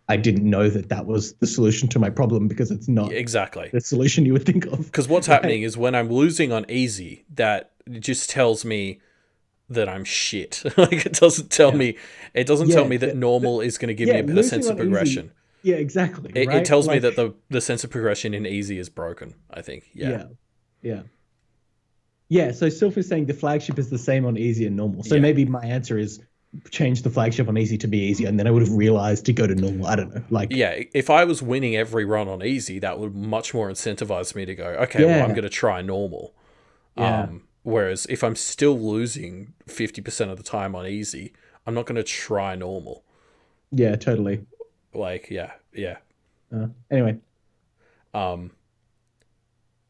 I didn't know that that was the solution to my problem because it's not Exactly. the solution you would think of. Because what's Right? happening is when I'm losing on easy, that just tells me that I'm shit. Like it doesn't tell Yeah. me. It doesn't tell Yeah. me that normal is going to give me Yeah. a sense Losing of on easy. progression. Yeah, exactly. It Right. tells me that Like, the sense of progression in easy is broken. I think. Yeah. yeah. Yeah. Yeah. So Sylph is saying the flagship is the same on easy and normal. So Yeah. maybe my answer is change the flagship on easy to be easy, and then I would have realized to go to normal. I don't know. Like, Yeah, if I was winning every run on easy, that would much more incentivize me to go, okay, well, I'm yeah. going to try normal. Yeah. Whereas if I'm still losing 50% of the time on easy, I'm not going to try normal. Yeah. Totally. Like, yeah, yeah. Anyway. Um,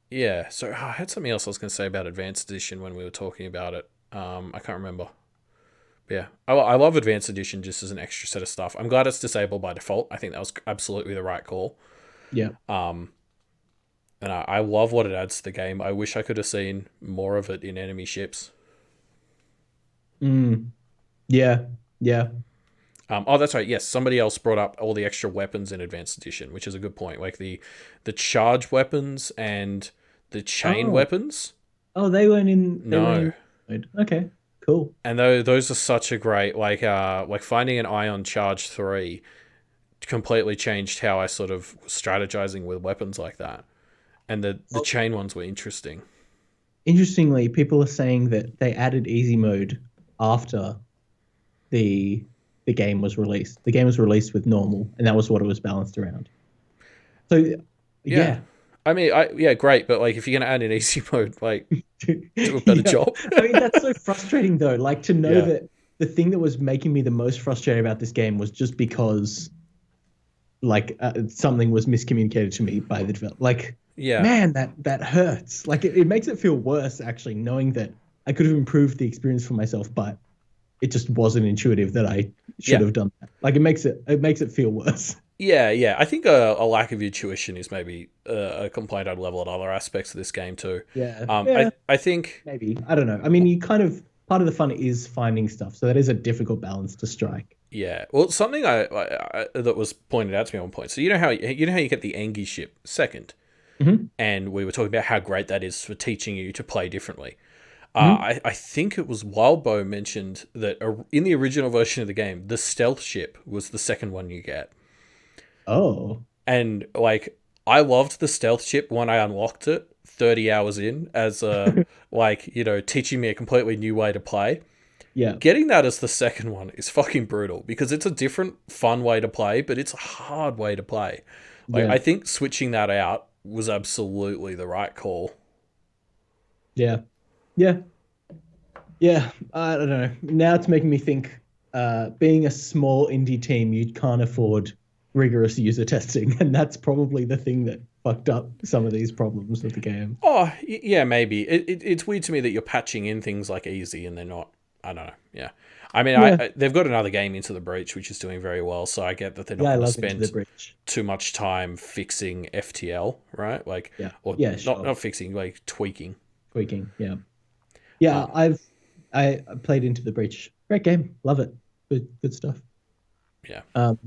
yeah, so I had something else I was going to say about Advanced Edition when we were talking about it. I can't remember. But yeah, I love Advanced Edition just as an extra set of stuff. I'm glad it's disabled by default. I think that was absolutely the right call. Yeah. And I love what it adds to the game. I wish I could have seen more of it in enemy ships. Mm. Yeah. Yeah. Oh, that's right. Yes, somebody else brought up all the extra weapons in Advanced Edition, which is a good point. Like the charge weapons and the chain Oh. weapons. Oh, they weren't in. They weren't No, in. Mode. Okay. Cool. and those are such a great like finding an ion charge 3 completely changed how I sort of was strategizing with weapons like that. And the Well, chain ones were interesting. interestingly, people are saying that they added easy mode after the the game was released. The game was released with normal, and that was what it was balanced around. So, Yeah. yeah, I mean, yeah, great, but like if you're gonna add an easy mode, like do a better yeah. job. I mean, that's so frustrating though. Like to know Yeah. that the thing that was making me the most frustrated about this game was just because like something was miscommunicated to me by the developer. Like, Yeah. man, that hurts. Like it makes it feel worse actually, knowing that I could have improved the experience for myself, but it just wasn't intuitive that I should Yeah. have done that. Like it makes it feel worse. Yeah, yeah. I think a lack of intuition is maybe a complaint I'd level at other aspects of this game too. Yeah, I yeah, I think maybe. I don't know. I mean, you kind of part of the fun is finding stuff, so that is a difficult balance to strike. yeah. Well, something I that was pointed out to me at one point. So you know how you get the Engi ship second, Hmm. and we were talking about how great that is for teaching you to play differently. Hmm. I think it was Wildbow mentioned that in the original version of the game, the stealth ship was the second one you get. Oh, And like I loved the stealth ship when I unlocked it 30 hours in as teaching me a completely new way to play. yeah, Getting that as the second one is fucking brutal because it's a different fun way to play, but it's a hard way to play. Like yeah, I think switching that out was absolutely the right call. yeah, yeah, yeah. I don't know. Now it's making me think. Being a small indie team, you can't afford rigorous user testing, and that's probably the thing that fucked up some of these problems with the game. Oh, yeah, maybe. It's weird to me that you're patching in things like easy and they're not. I don't know. Yeah. I mean, Yeah, they've got another game, Into the Breach, which is doing very well. So I get that they're not yeah, I going to love Into the spend Breach. too much time fixing FTL, right? Like, Yeah, or yeah, not sure. not fixing, like tweaking. Tweaking. Yeah, yeah. Uh, I played Into the Breach. Great game. Love it. Good stuff. yeah. Um,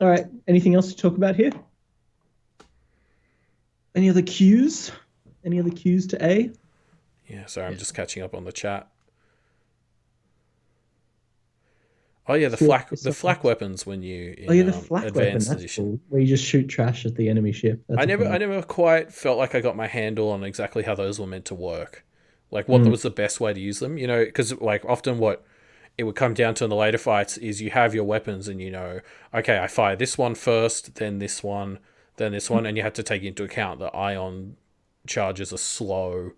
all right. Anything else to talk about here? Any other cues? Any other cues to A? Yeah. Sorry, I'm Yeah. just catching up on the chat. Oh yeah, Sure. the flak weapons when you Oh in yeah, the flak weapon. advanced That's edition. cool. Where you just shoot trash at the enemy ship. That's a fun I one. never quite felt like I got my handle on exactly how those were meant to work. Like what Mm, was the best way to use them, because like often what it would come down to in the later fights is you have your weapons and okay, I fire this one first, then this one, then this one, and you have to take into account that ion charges are slow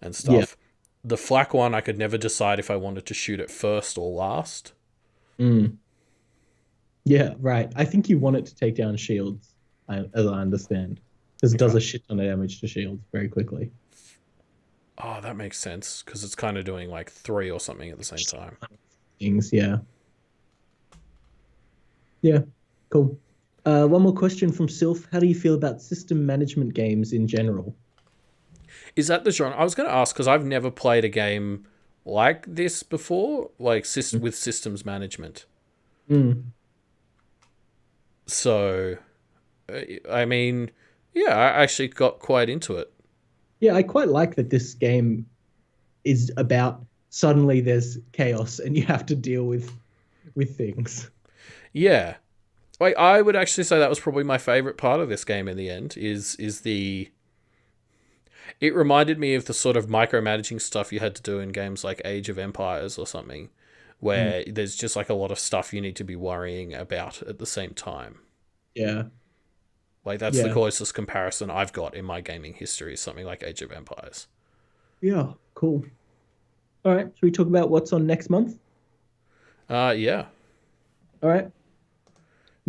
and yeah. stuff. The flak one, I could never decide if I wanted to shoot it first or last. Mm, yeah. Right. I think you want it to take down shields, as I understand, because it does Okay. a shit ton of damage to shields very quickly. Oh, that makes sense because it's kind of doing like three or something at the same time. Things. Yeah. Yeah. Cool. One more question from Sylph. How do you feel about system management games in general? Is that the genre? I was going to ask because I've never played a game like this before, like with systems management. Mm. So, I mean, yeah, I actually got quite into it. Yeah, I quite like that this game is about suddenly there's chaos and you have to deal with things. Yeah. Like I would actually say that was probably my favorite part of this game in the end is the it reminded me of the sort of micromanaging stuff you had to do in games like Age of Empires or something, Mm, where there's just like a lot of stuff you need to be worrying about at the same time. yeah, Like that's the yeah, closest comparison I've got in my gaming history, is something like Age of Empires. yeah. Cool. All right. Should we talk about what's on next month? Yeah. All right.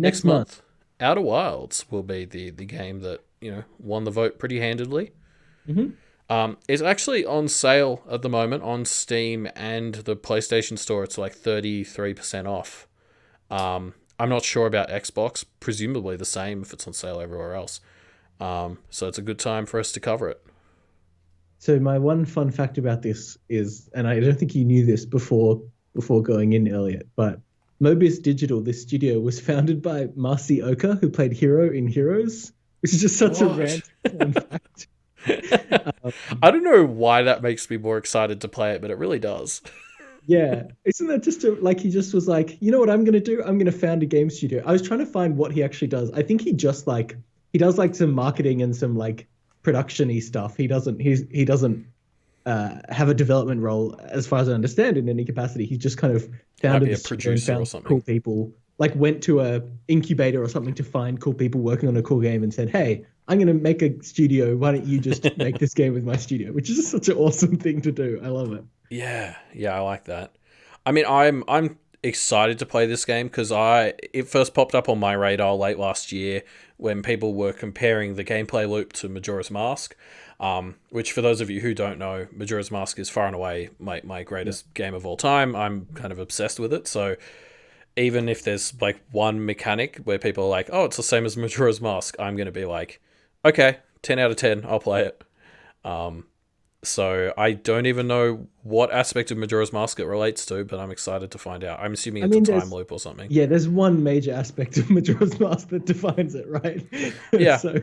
Next Next month. month, Outer Wilds will be the game that, won the vote pretty handedly. Hmm. It's actually on sale at the moment on Steam and the PlayStation Store. It's like 33% off. I'm not sure about Xbox. Presumably the same if it's on sale everywhere else. So it's a good time for us to cover it. So my one fun fact about this is, and I don't think you knew this before going in, Elliot, but Mobius Digital, this studio, was founded by Marcy Oka, who played Hero in Heroes, which is just such a What? random fun fact. I don't know why that makes me more excited to play it, but it really does. Yeah, isn't that just like he just was like, you know what I'm gonna do? I'm gonna found a game studio. I was trying to find what he actually does. I think he just like he does like some marketing and some like production-y stuff. He doesn't have a development role as far as I understand in any capacity. He just kind of He might founded be the a studio and producer or found something. cool people. Like went to a incubator or something to find cool people working on a cool game and said, "Hey, I'm gonna make a studio. Why don't you just make this game with my studio?" Which is just such an awesome thing to do. I love it. Yeah, yeah, I like that. I mean, I'm excited to play this game because I it first popped up on my radar late last year when people were comparing the gameplay loop to Majora's Mask. Which for those of you who don't know, Majora's Mask is far and away my Yeah. greatest game of all time. I'm kind of obsessed with it. So even if there's like one mechanic where people are like, "Oh, it's the same as Majora's Mask," I'm gonna be like, "Okay, 10 out of 10, I'll play it." Um, so I don't even know what aspect of Majora's Mask it relates to, but I'm excited to find out. I'm assuming I it's a mean, time loop or something. there's one major aspect of Majora's Mask that defines it, right? Yeah. So,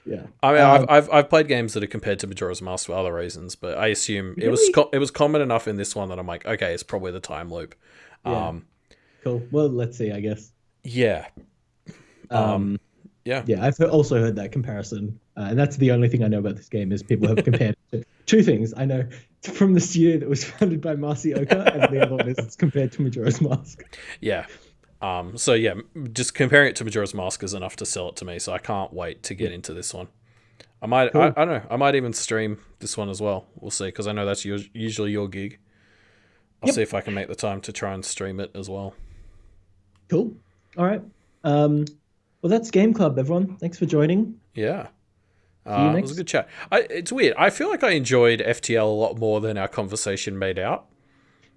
yeah. I mean, I've played games that are compared to Majora's Mask for other reasons, but I assume Really? it was common enough in this one that I'm like, okay, it's probably the time loop. Yeah. Um, Cool. Well, let's see, I guess. yeah, um, Um, yeah, yeah, also heard that comparison, and that's the only thing I know about this game is people have compared it to two things. I know from the studio that was founded by Marcy Oka, and the other one is it's compared to Majora's Mask. yeah. So yeah, just comparing it to Majora's Mask is enough to sell it to me. So I can't wait to Yeah. get into this one. I Cool. don't know. I might even stream this one as well. We'll see, because I know that's usually your gig. I'll see Yep. if I can make the time to try and stream it as well. Cool. All right. Well, that's Game Club, everyone. Thanks for joining. Yeah. See you It was a next. good chat. It's weird. I feel like I enjoyed FTL a lot more than our conversation made out.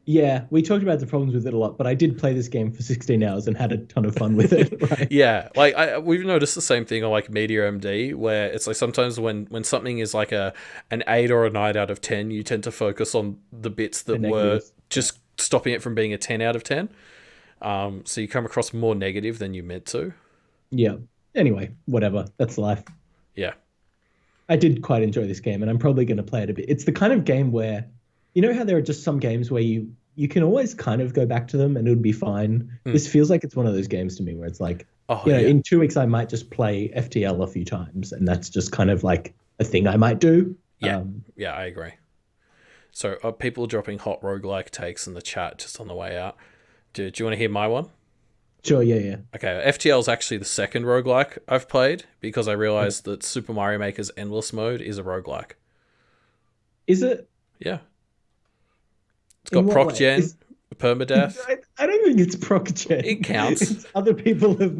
Yeah, we talked about the problems with it a lot, but I did play this game for 16 hours and had a ton of fun with it. Right. Yeah, like we've noticed the same thing on like Media MD, where it's like sometimes when something is like an 8 or a 9 out of 10, you tend to focus on the bits The that were negatives. Yeah. just stopping it from being a 10 out of 10. So you come across more negative than you meant to. Yeah. Anyway, whatever. That's life. Yeah. I did quite enjoy this game, and I'm probably going to play it a bit. It's the kind of game where, you know how there are just some games where you can always kind of go back to them and it would be fine. Mm. This feels like it's one of those games to me where it's like, Oh yeah. in 2 weeks I might just play FTL a few times, and that's just kind of like a thing I might do. Yeah. Yeah, I agree. So people are dropping hot roguelike takes in the chat just on the way out. Do you want to hear my one? Sure, yeah, yeah. Okay, FTL is actually the second roguelike I've played because I realized that Super Mario Maker's Endless Mode is a roguelike. Is it? Yeah. It's In got what proc way? gen, permadeath. I don't think it's proc gen. It counts. It's other people have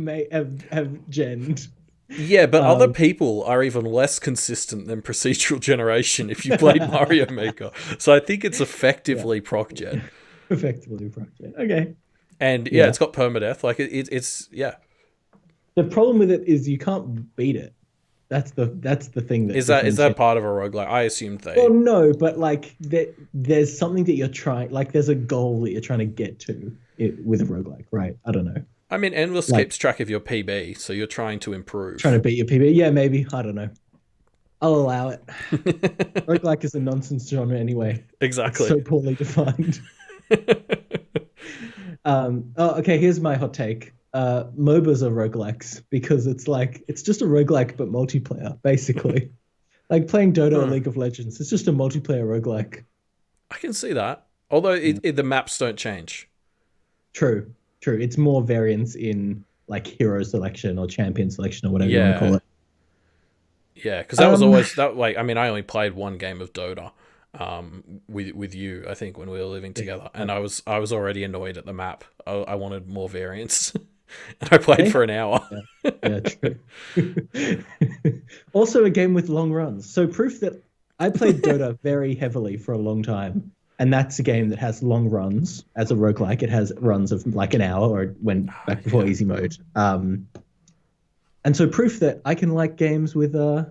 genned. Yeah, but other Um, people are even less consistent than procedural generation if you played Mario Maker. So I think it's Yeah, effectively proc gen. effectively proc gen. Okay. And yeah, Yeah. it's got permadeath. Like it's yeah. The problem with it is you can't beat it. That's the thing that Is that differentiates. part of a roguelike? I assumed Well, they. no, but like there's something that you're trying, like there's a goal that you're trying to get to with a roguelike, right? I don't know. I mean, Endless Like keeps track of your PB, so you're trying to trying improve. to beat your PB. Yeah, maybe. I don't know. I'll allow it. Roguelike is a nonsense genre anyway. It's Exactly. so poorly defined. Oh, okay, here's my hot take. MOBAs are roguelikes because it's just a roguelike but multiplayer, basically. Like playing Dota or Huh. League of Legends. It's just a multiplayer roguelike. I can see that. Although Yeah. the maps don't change. True, true. It's more variance in like hero selection or champion selection or whatever you want to call Yeah. it. Yeah, because that was Um, always that. Like, I mean, I only played one game of Dota, with you. I think when we were living yeah, together, and right. I was already annoyed at the map. I wanted more variance, and I played Hey? for an hour. Yeah, yeah, true. Also, a game with long runs. So proof that I played Dota very heavily for a long time, and that's a game that has long runs as a roguelike. It has runs of like an hour, or when back before Yeah. easy mode. And so proof that I can like games with the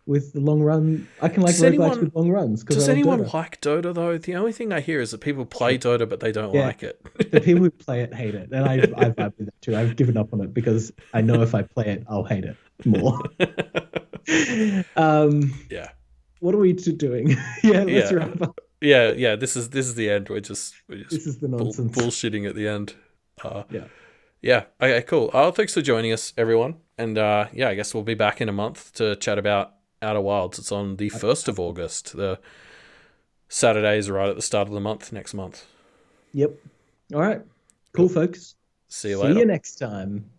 long run. I can like Does roguelikes anyone with long runs because I does love anyone Dota. like Dota though? The only thing I hear is that people play Shit. Dota but they don't Yeah, like it. the people who play it hate it, and I vibe with it too. I've given up on it because I know if I play it, I'll hate it more. um, Yeah. what are we doing? Yeah, let's Yeah. wrap up. Yeah. This is the end. We're just This is the nonsense. bullshitting at the end. Uh, Yeah. yeah. Okay. Cool. Thanks for joining us, everyone. And yeah, I guess we'll be back in a month to chat about Outer Wilds. It's on the 1st of August. The Saturday is right at the start of the month next month. Yep. All right. Cool, Cool. folks. See you See later. you next time.